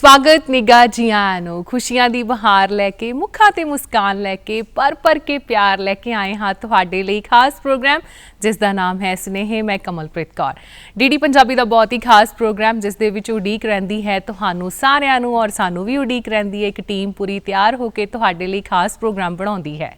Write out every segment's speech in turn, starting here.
स्वागत निगाह जियां नो खुशियां दी बहार लैके मुखां ते मुस्कान लैके पर के प्यार लैके आए हाँ तुहाडे लई खास प्रोग्राम जिस दा नाम है सुनेहे। मैं कमलप्रीत कौर। डीडी पंजाबी दा बहुत ही खास प्रोग्राम जिस दे विच उडीक रहिंदी है तुहानू सारिआं नू और सानू भी उडीक रहिंदी है। एक टीम पूरी तैयार होके तुहाडे लई खास प्रोग्राम बनाउंदी है।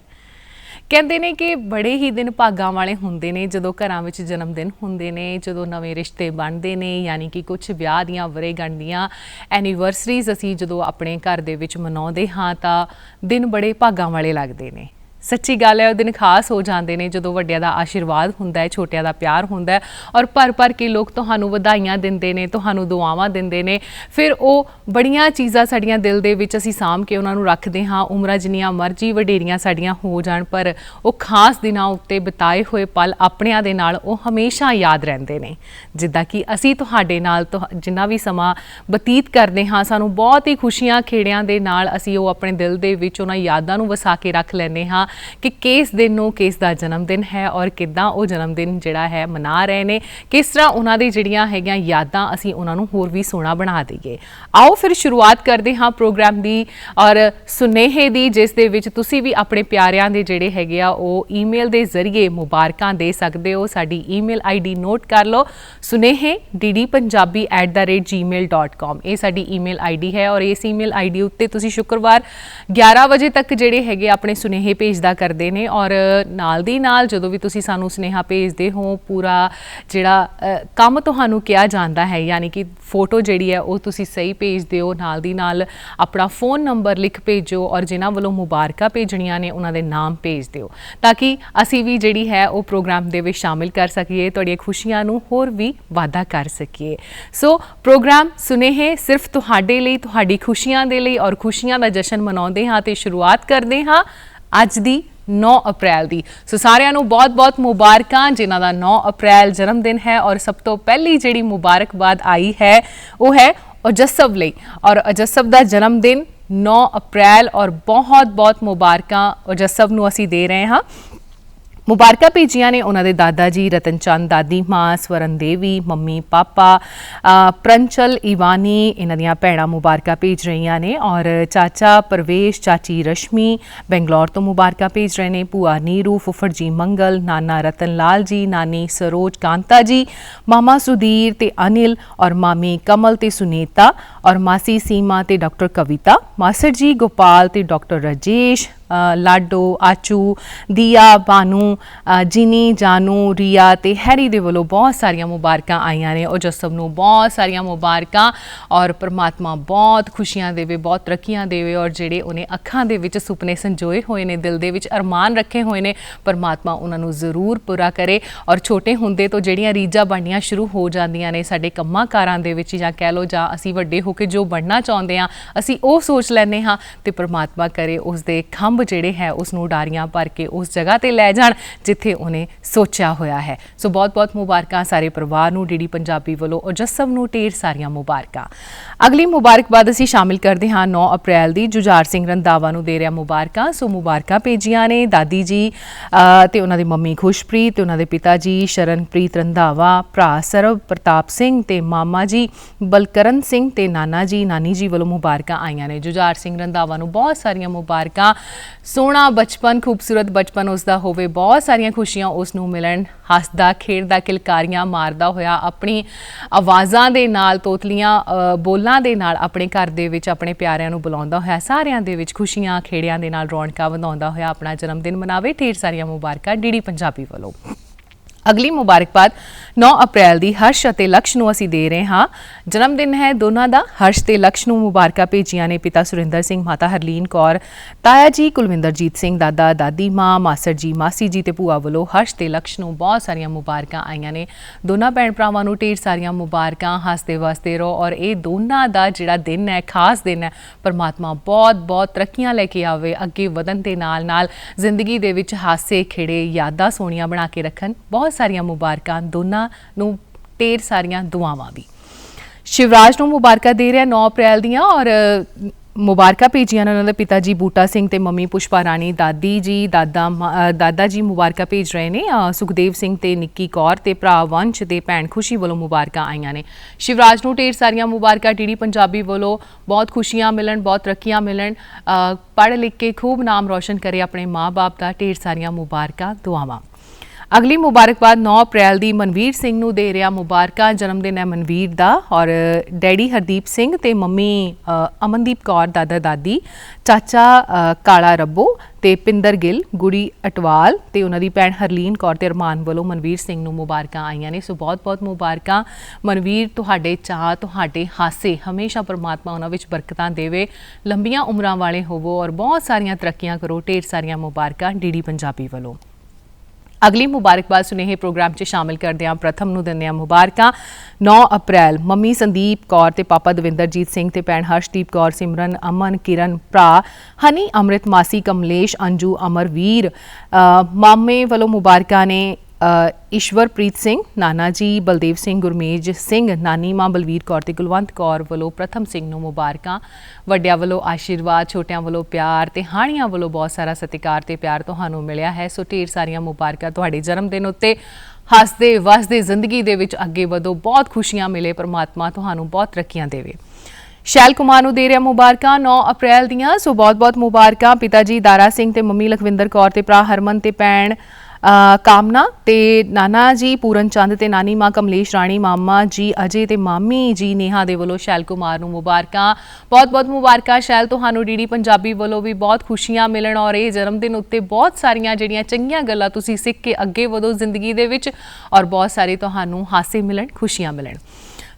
ਕਹਿੰਦੇ ਨੇ ਕਿ ਬੜੇ ਹੀ ਦਿਨ ਭਾਗਾਂ ਵਾਲੇ ਹੁੰਦੇ ਨੇ ਜਦੋਂ ਘਰਾਂ ਵਿੱਚ ਜਨਮ ਦਿਨ ਹੁੰਦੇ ਨੇ, ਜਦੋਂ ਨਵੇਂ ਰਿਸ਼ਤੇ ਬਣਦੇ ਨੇ, ਯਾਨੀ ਕਿ ਕੁਝ ਵਿਆਹ ਦੀਆਂ ਵਰ੍ਹੇਗੰਢ ਦੀਆਂ ਐਨੀਵਰਸਰੀਜ਼ ਅਸੀਂ ਜਦੋਂ ਆਪਣੇ ਘਰ ਦੇ ਵਿੱਚ ਮਨਾਉਂਦੇ ਹਾਂ ਤਾਂ ਦਿਨ ਬੜੇ ਭਾਗਾਂ ਵਾਲੇ ਲੱਗਦੇ ਨੇ। सच्ची गल है, वो दिन खास हो जाते हैं जो वड्डियां दा आशीर्वाद हुंदा है, छोटियां दा प्यार हुंदा है और भर के लोग तुहानू वधाइयां दिंदे ने, तुहानू दुआवां दिंदे ने। फिर वो बड़ियां चीज़ां साडियां दिल दे विच असीं साम के उन्हां नू रखदे हां। उमरां जिन्नियां मर्जी वडेरियां साडियां हो जाण पर वो खास दिनां उत्ते बिताए होए पल अपणियां दे नाल वो हमेशा याद रहिंदे ने। जिद्दां कि असीं तुहाडे नाल जिन्ना भी समां बतीत करदे हां सानू बहुत ही खुशियां खेड़ियां दे नाल असीं वो अपने दिल दे विच उन्हां यादां नू वसा के रख लैंदे हां कि किस दिन नूं किस दा जन्मदिन है और किद्दां वो जन्मदिन जिहड़ा है मना रहे ने, किस तरह उन्हां दी जिहड़ियां हैगियां यादां असीं उन्हां नूं होर भी सोहना बना दईए। आओ फिर शुरुआत करदे हां प्रोग्राम दी और सुनेहे दी, जिस दे विच तुसीं भी अपने प्यारिआं दे जिहड़े हैगे आ वो ईमेल दे जरिए मुबारकां दे सकदे हो। साडी ईमेल आईडी नोट कर लो, सुनेहे ddpunjabi@gmail.com। ये साडी ईमेल आईडी है और इस ईमेल आईडी उत्ते तुसीं शुक्रवार 11 बजे तक जिहड़े हैगे अपने सुनेहे भेजदा करदे ने और नाल दी नाल जदों भी तुसीं सानू सुनेहा भेजदे हो पूरा जिहड़ा काम तुहानू किया जांदा है, यानी कि फोटो जिहड़ी है वो तुसीं सही भेजदे हो, नाल दी नाल अपना फ़ोन नंबर लिख भेजो और जिन्हां वल्लों मुबारकां भेजणियां ने उन्हां दे नाम भेज दिओ ताकि असीं भी जिहड़ी है वो प्रोग्राम दे विच शामिल कर सकीए, तुहाडीआं खुशियां नू होर भी वाधा कर सकीए। सो प्रोग्राम सुनेहे सिर्फ तुहाडे लई, तुहाडी खुशियां दे लई और खुशियां दा जशन मनाउंदे हां ते शुरुआत करदे हां अज दी 9 अप्रैल दी। सो सारिआं नू बहुत बहुत मुबारकां जिन्हां दा 9 अप्रैल जन्म दिन है। और सब तो पहली जिहड़ी मुबारकबाद आई है वो है अजसब लई और अजसब दा जन्म दिन 9 अप्रैल और बहुत बहुत मुबारकां अजसब नू असीं दे रहे हां। मुबारकां भेजियां ने उन्हां दे दादा जी रतन चंद, दादी माँ स्वਰਨ देवी, मम्मी पापा प्रंचल इवानी, इन्हां दियां भैणां मुबारकां भेज रहीआं ने और चाचा परवेश, चाची रश्मि बेंगलौर तो मुबारकां भेज रहे ने, भूआ नीरू, फुफड़ जी मंगल, नाना रतन लाल जी, नानी सरोज कांता जी, मामा सुधीर ते अनिल और मामी कमल ते सुनीता और मासी सीमा ते डॉक्टर कविता, मासड़ जी गोपाल ते डॉक्टर राजेश, लाडो, आचू, दिया, बानू, जिनी, जानू, रिया ते हैरी दे वल्लों बहुत सारियां मुबारकां आईयां ने। और जसब नूं बहुत सारियां मुबारकां और परमात्मा बहुत खुशियां देवे, बहुत तरक्कियां देवे और जिहड़े उन्हें अखां दे विच सुपने संजोए होए ने, दिल दे विच अरमान रखे होए ने, परमात्मा उन्हां नूं जरूर पूरा करे। और छोटे हुंदे तो जिहड़ियां रीझां बननियां शुरू हो जांदियां ने साडे कंमां कारां दे विच जां कह लो जां असीं वड्डे हो के जो बनना चाहुंदे हां असीं ओह सोच लैंदे हां ते परमात्मा करे उस दे ਜਿਹੜੇ ਹੈ ਉਸ ਨੂੰ ਉਡਾਰੀਆਂ ਭਰ ਕੇ ਉਸ ਜਗ੍ਹਾ ਤੇ ਲੈ ਜਾਣ ਜਿੱਥੇ ਉਹਨੇ ਸੋਚਿਆ ਹੋਇਆ ਹੈ। ਸੋ ਬਹੁਤ ਬਹੁਤ ਮੁਬਾਰਕਾਂ ਸਾਰੇ ਪਰਿਵਾਰ ਨੂੰ, ਡੀਡੀ ਪੰਜਾਬੀ ਵੱਲੋਂ ਅਜਸਬ ਨੂੰ ਢੇਰ ਸਾਰੀਆਂ ਮੁਬਾਰਕਾਂ। ਅਗਲੀ ਮੁਬਾਰਕਬਾਦ ਅਸੀਂ ਸ਼ਾਮਿਲ ਕਰਦੇ ਹਾਂ 9 ਅਪ੍ਰੈਲ ਦੀ। ਜੁਝਾਰ ਸਿੰਘ ਰੰਧਾਵਾ ਨੂੰ ਦੇ ਰਿਹਾ ਮੁਬਾਰਕਾਂ। ਸੋ ਮੁਬਾਰਕਾਂ ਭੇਜੀਆਂ ਨੇ ਦਾਦੀ ਜੀ ਤੇ ਉਹਨਾਂ ਦੀ ਮੰਮੀ ਖੁਸ਼ਪ੍ਰੀਤ ਤੇ ਉਹਨਾਂ ਦੇ ਪਿਤਾ ਜੀ ਸ਼ਰਨਪ੍ਰੀਤ ਰੰਧਾਵਾ, ਭਰਾ ਸਰਬ ਪ੍ਰਤਾਪ ਸਿੰਘ ਤੇ ਮਾਮਾ ਜੀ ਬਲਕਰਨ ਸਿੰਘ ਤੇ ਨਾਨਾ ਜੀ ਨਾਨੀ ਜੀ ਵੱਲੋਂ ਮੁਬਾਰਕਾਂ ਆਈਆਂ ਨੇ। ਜੁਝਾਰ ਸਿੰਘ ਰੰਧਾਵਾ ਨੂੰ ਬਹੁਤ ਸਾਰੀਆਂ ਮੁਬਾਰਕਾਂ। सोहना बचपन, खूबसूरत बचपन उसका होवे, बहुत सारिया खुशियां उसनूं मिलन, हसदा खेडदा किलकारियां मारदा होया अपनी आवाज़ां दे नाल, तोतलियां बोलां दे नाल अपने घर दे विच अपने प्यारिआं नूं बुलाउंदा होया, सारिआं दे विच खुशियां खेड़ियां दे नाल रौनकां वधाउंदा होया अपना जन्मदिन मनावे। ढेर सारियां मुबारकां डीडी पंजाबी ਵੱਲੋਂ। अगली मुबारकबाद 9 अप्रैल की हर्ष ਅਤੇ लक्ष ਨੂੰ ਅਸੀਂ ਦੇ ਰਹੇ ਹਾਂ। जन्म दिन है दोनों का। हर्ष ਤੇ लक्ष ਨੂੰ ਮੁਬਾਰਕਾਂ ਭੇਜੀਆਂ ਨੇ पिता सुरिंदर सिंह, माता हरलीन कौर, ताया जी कुलविंदरजीत सिंह, दादा दादी माँ, मासड़ जी मासी जी ਤੇ ਭੂਆ ਵੱਲੋਂ हर्ष ਤੇ लक्ष ਨੂੰ बहुत ਸਾਰੀਆਂ ਮੁਬਾਰਕਾਂ ਆਈਆਂ ਨੇ। ਦੋਨਾਂ ਭੈਣ ਭਰਾਵਾਂ ਨੂੰ ਢੇਰ ਸਾਰੀਆਂ ਮੁਬਾਰਕਾਂ। ਹੱਸਦੇ ਵਸਦੇ ਰਹੋ और ਇਹ ਦੋਨਾਂ ਦਾ ਜਿਹੜਾ ਦਿਨ ਹੈ ਖਾਸ ਦਿਨ ਹੈ, परमात्मा बहुत बहुत ਤਰੱਕੀਆਂ ਲੈ ਕੇ ਆਵੇ, ਅੱਗੇ ਵਧਣ ਦੇ ਨਾਲ ਨਾਲ ਜ਼ਿੰਦਗੀ ਦੇ ਵਿੱਚ ਹਾਸੇ ਖੇੜੇ यादां सोहणियां बना के रखन। बहुत सारियां मुबारकां दोनों नूं, ढेर सारियां दुआवां भी। शिवराज नूं मुबारकां दे रहा 9 अप्रैल दियां और ਮੁਬਾਰਕਾਂ ਭੇਜੀਆਂ ਨੇ ਉਹਨਾਂ ਦੇ ਪਿਤਾ ਜੀ ਬੂਟਾ ਸਿੰਘ ਤੇ ਮੰਮੀ ਪੁਸ਼ਪਾ ਰਾਣੀ, ਦਾਦੀ ਜੀ ਦਾਦਾ ਜੀ ਮੁਬਾਰਕਾਂ ਭੇਜ ਰਹੇ ਨੇ। ਸੁਖਦੇਵ ਸਿੰਘ ਤੇ ਨਿੱਕੀ ਕੌਰ ਤੇ ਭਰਾ ਵੰਸ਼ ਤੇ ਭੈਣ ਖੁਸ਼ੀ ਵੱਲੋਂ ਮੁਬਾਰਕਾਂ ਆਈਆਂ ਨੇ। ਸ਼ਿਵਰਾਜ ਨੂੰ ਢੇਰ ਸਾਰੀਆਂ ਮੁਬਾਰਕਾਂ ਡੀਡੀ ਪੰਜਾਬੀ ਵੱਲੋਂ, ਬਹੁਤ ਖੁਸ਼ੀਆਂ ਮਿਲਣ, ਬਹੁਤ ਤਰੱਕੀਆਂ ਮਿਲਣ, ਪੜ੍ਹ ਲਿਖ ਕੇ ਖੂਬ ਨਾਮ ਰੋਸ਼ਨ ਕਰੇ ਆਪਣੇ ਮਾਂ-ਬਾਪ ਦਾ, ਢੇਰ ਸਾਰੀਆਂ ਮੁਬਾਰਕਾਂ ਦੁਆਵਾਂ। ਅਗਲੀ ਮੁਬਾਰਕਬਾਦ 9 ਅਪ੍ਰੈਲ ਦੀ ਮਨਵੀਰ ਸਿੰਘ ਨੂੰ ਦੇ ਰਿਹਾ ਮੁਬਾਰਕਾਂ। ਜਨਮ ਦਿਨ ਹੈ ਮਨਵੀਰ ਦਾ ਔਰ ਡੈਡੀ ਹਰਦੀਪ ਸਿੰਘ ਤੇ ਮੰਮੀ ਅਮਨਦੀਪ ਕੌਰ, ਦਾਦਾ ਦਾਦੀ, ਚਾਚਾ ਕਾਲਾ ਰੱਬੋ ਤੇ ਪਿੰਦਰ ਗਿੱਲ, ਗੁੜੀ ਅਟਵਾਲ ਤੇ ਉਹਨਾਂ ਦੀ ਭੈਣ ਹਰਲੀਨ ਕੌਰ ਤੇ ਅਰਮਾਨ ਵੱਲੋਂ ਮਨਵੀਰ ਸਿੰਘ ਨੂੰ ਮੁਬਾਰਕਾਂ ਆਈਆਂ ਨੇ। ਸੋ ਬਹੁਤ-ਬਹੁਤ ਮੁਬਾਰਕਾਂ ਮਨਵੀਰ, ਤੁਹਾਡੇ ਚਾਅ, ਤੁਹਾਡੇ ਹਾਸੇ ਹਮੇਸ਼ਾ ਪਰਮਾਤਮਾ ਉਹਨਾਂ ਵਿੱਚ ਬਰਕਤਾਂ ਦੇਵੇ, ਲੰਬੀਆਂ ਉਮਰਾਂ ਵਾਲੇ ਹੋਵੋ ਔਰ ਬਹੁਤ ਸਾਰੀਆਂ ਤਰੱਕੀਆਂ ਕਰੋ। ਢੇਰ ਸਾਰੀਆਂ ਮੁਬਾਰਕਾਂ ਡੀਡੀ ਪੰਜਾਬੀ ਵੱਲੋਂ। ਅਗਲੀ ਮੁਬਾਰਕਬਾਦ ਸੁਨੇਹੇ ਪ੍ਰੋਗਰਾਮ 'ਚ ਸ਼ਾਮਿਲ ਕਰਦੇ ਹਾਂ ਪ੍ਰਥਮ ਨੂੰ ਦਿੰਦੇ ਹਾਂ ਮੁਬਾਰਕਾਂ। 9 ਅਪ੍ਰੈਲ ਮੰਮੀ ਸੰਦੀਪ ਕੌਰ ਤੇ ਪਾਪਾ ਦਵਿੰਦਰਜੀਤ ਸਿੰਘ ਤੇ ਭੈਣ ਹਰਸ਼ਦੀਪ ਕੌਰ, ਸਿਮਰਨ, ਅਮਨ, ਕਿਰਨ, ਭਰਾ ਹਨੀ, ਅੰਮ੍ਰਿਤ, ਮਾਸੀ ਕਮਲੇਸ਼, ਅੰਜੂ, ਅਮਰਵੀਰ, ਮਾਮੇ ਵੱਲੋਂ ਮੁਬਾਰਕਾਂ ਨੇ। ਈਸ਼ਵਰਪ੍ਰੀਤ ਸਿੰਘ, ਨਾਨਾ ਜੀ ਬਲਦੇਵ ਸਿੰਘ, ਗੁਰਮੇਜ ਸਿੰਘ, ਨਾਨੀ ਮਾਂ ਬਲਵੀਰ ਕੌਰ ਤੇ ਕੁਲਵੰਤ ਕੌਰ ਵੱਲੋਂ ਪ੍ਰਥਮ ਸਿੰਘ ਨੂੰ ਮੁਬਾਰਕਾਂ। ਵੱਡਿਆਂ ਵੱਲੋਂ ਆਸ਼ੀਰਵਾਦ, ਛੋਟਿਆਂ ਵੱਲੋਂ ਪਿਆਰ ਤੇ ਹਾਣੀਆਂ ਵੱਲੋਂ ਬਹੁਤ ਸਾਰਾ ਸਤਿਕਾਰ ਤੇ ਪਿਆਰ ਤੁਹਾਨੂੰ ਮਿਲਿਆ ਹੈ। ਸੋ ਢੇਰ ਸਾਰੀਆਂ ਮੁਬਾਰਕਾਂ ਤੁਹਾਡੇ ਜਨਮ ਦਿਨ ਉੱਤੇ। ਹੱਸਦੇ ਵਸਦੇ ਜ਼ਿੰਦਗੀ ਦੇ ਵਿੱਚ ਅੱਗੇ ਵਧੋ, ਬਹੁਤ ਖੁਸ਼ੀਆਂ ਮਿਲੇ, ਪਰਮਾਤਮਾ ਤੁਹਾਨੂੰ ਬਹੁਤ ਤਰੱਕੀਆਂ ਦੇਵੇ। ਸ਼ੈਲ ਕੁਮਾਰ ਨੂੰ ਦੇ ਰਿਹਾ ਮੁਬਾਰਕਾਂ 9 ਅਪ੍ਰੈਲ ਦੀਆਂ। ਸੋ ਬਹੁਤ-ਬਹੁਤ ਮੁਬਾਰਕਾਂ। ਪਿਤਾ ਜੀ ਦਾਰਾ ਸਿੰਘ ਤੇ ਮੰਮੀ ਲਖਵਿੰਦਰ ਕੌਰ ਤੇ ਭਰਾ ਹਰਮਨ ਤੇ ਭੈਣ ਕਾਮਨਾ ਤੇ ਨਾਨਾ ਜੀ ਪੂਰਨ ਚੰਦ ਤੇ ਨਾਨੀ ਮਾਂ ਕਮਲੇਸ਼ ਰਾਣੀ, ਮਾਮਾ ਜੀ ਅਜੇ ਤੇ ਮਾਮੀ ਜੀ ਨੇਹਾ ਦੇ ਵੱਲੋਂ ਸ਼ੈਲ ਕੁਮਾਰ ਨੂੰ ਮੁਬਾਰਕਾਂ। ਬਹੁਤ-ਬਹੁਤ ਮੁਬਾਰਕਾਂ ਸ਼ੈਲ, ਤੁਹਾਨੂੰ ਡੀਡੀ ਪੰਜਾਬੀ ਵੱਲੋਂ ਵੀ ਬਹੁਤ ਖੁਸ਼ੀਆਂ ਮਿਲਣ ਔਰ ਇਹ ਜਨਮ ਦਿਨ ਉੱਤੇ ਬਹੁਤ ਸਾਰੀਆਂ ਜਿਹੜੀਆਂ ਚੰਗੀਆਂ ਗੱਲਾਂ ਤੁਸੀਂ ਸਿੱਖ ਕੇ ਅੱਗੇ ਵਧੋ ਜ਼ਿੰਦਗੀ ਦੇ ਵਿੱਚ ਔਰ ਬਹੁਤ ਸਾਰੇ ਤੁਹਾਨੂੰ ਹਾਸੇ ਮਿਲਣ, ਖੁਸ਼ੀਆਂ ਮਿਲਣ।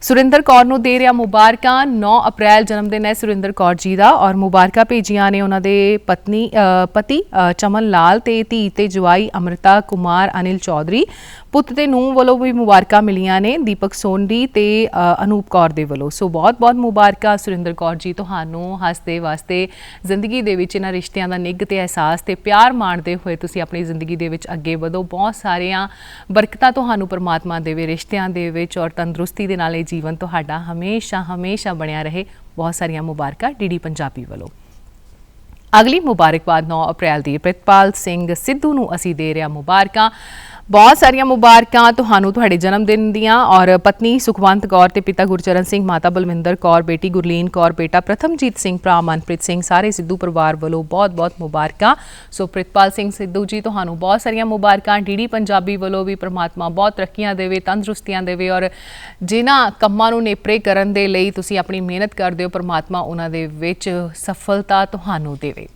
ਸੁਰਿੰਦਰ ਕੌਰ ਨੂੰ ਦੇ ਰਿਹਾ ਮੁਬਾਰਕਾਂ। 9 ਅਪ੍ਰੈਲ ਜਨਮ ਦਿਨ ਹੈ ਸੁਰਿੰਦਰ ਕੌਰ ਜੀ ਦਾ ਔਰ ਮੁਬਾਰਕਾਂ ਭੇਜੀਆਂ ਨੇ ਉਹਨਾਂ ਦੇ ਪਤੀ ਚਮਨ ਲਾਲ ਤੇ ਧੀ ਤੇ ਜਵਾਈ ਅੰਮ੍ਰਿਤਾ ਕੁਮਾਰ ਅਨਿਲ ਚੌਧਰੀ, ਪੁੱਤ ਤੇ ਨੂੰਹ ਵੱਲੋਂ ਵੀ ਮੁਬਾਰਕਾਂ ਮਿਲੀਆਂ ਨੇ, ਦੀਪਕ ਸੋਂਡੀ ਤੇ ਅਨੂਪ ਕੌਰ ਦੇ ਵੱਲੋਂ। ਸੋ ਬਹੁਤ-ਬਹੁਤ ਮੁਬਾਰਕਾਂ ਸੁਰਿੰਦਰ ਕੌਰ ਜੀ ਤੁਹਾਨੂੰ। ਹੱਸਦੇ ਵਾਸਤੇ ਜ਼ਿੰਦਗੀ ਦੇ ਵਿੱਚ ਇਹਨਾਂ ਰਿਸ਼ਤਿਆਂ ਦਾ ਨਿੱਘ ਤੇ ਅਹਿਸਾਸ ਤੇ ਪਿਆਰ ਮਾਣਦੇ ਹੋਏ ਤੁਸੀਂ ਆਪਣੀ ਜ਼ਿੰਦਗੀ ਦੇ ਵਿੱਚ ਅੱਗੇ ਵਧੋ, ਬਹੁਤ ਸਾਰੀਆਂ ਬਰਕਤਾਂ ਤੁਹਾਨੂੰ ਪਰਮਾਤਮਾ ਦੇਵੇ ਰਿਸ਼ਤਿਆਂ ਦੇ ਵਿੱਚ ਔਰ ਤੰਦਰੁਸਤੀ ਦੇ ਨਾਲ ਇਹ ਜੀਵਨ ਤੁਹਾਡਾ ਹਮੇਸ਼ਾ ਬਣਿਆ ਰਹੇ। ਬਹੁਤ ਸਾਰੀਆਂ ਮੁਬਾਰਕਾਂ ਡੀਡੀ ਪੰਜਾਬੀ ਵੱਲੋਂ। ਅਗਲੀ ਮੁਬਾਰਕਬਾਦ 9 ਅਪ੍ਰੈਲ ਦੀ ਪ੍ਰਿਤਪਾਲ ਸਿੰਘ ਸਿੱਧੂ ਨੂੰ ਅਸੀਂ ਦੇ ਰਿਹਾ ਮੁਬਾਰਕਾਂ। ਬਹੁਤ ਸਾਰੀਆਂ ਮੁਬਾਰਕਾਂ ਤੁਹਾਨੂੰ ਤੁਹਾਡੇ ਜਨਮ ਦਿਨ ਦੀਆਂ ਔਰ ਪਤਨੀ ਸੁਖਵੰਤ ਕੌਰ ਤੇ ਪਿਤਾ ਗੁਰਚਰਨ ਸਿੰਘ, ਮਾਤਾ ਬਲਵਿੰਦਰ ਕੌਰ, ਬੇਟੀ ਗੁਰਲੀਨ ਕੌਰ, ਬੇਟਾ ਪ੍ਰਥਮਜੀਤ ਸਿੰਘ, ਭਰਾ ਮਨਪ੍ਰੀਤ ਸਿੰਘ, ਸਾਰੇ ਸਿੱਧੂ ਪਰਿਵਾਰ ਵੱਲੋਂ ਬਹੁਤ-ਬਹੁਤ ਮੁਬਾਰਕਾਂ। ਸੋ ਪ੍ਰਿਤਪਾਲ ਸਿੰਘ ਸਿੱਧੂ ਜੀ ਤੁਹਾਨੂੰ ਬਹੁਤ ਸਾਰੀਆਂ ਮੁਬਾਰਕਾਂ। ਡੀਡੀ ਪੰਜਾਬੀ ਵੱਲੋਂ ਵੀ ਪਰਮਾਤਮਾ ਬਹੁਤ ਤਰੱਕੀਆਂ ਦੇਵੇ, ਤੰਦਰੁਸਤੀਆਂ ਦੇਵੇ ਔਰ ਜਿਨ੍ਹਾਂ ਕੰਮਾਂ ਨੂੰ ਨੇਪਰੇ ਕਰਨ ਦੇ ਲਈ ਤੁਸੀਂ ਆਪਣੀ ਮਿਹਨਤ ਕਰਦੇ ਹੋ, ਪਰਮਾਤਮਾ ਉਹਨਾਂ ਦੇ ਵਿੱਚ ਸਫਲਤਾ ਤੁਹਾਨੂੰ ਦੇਵੇ।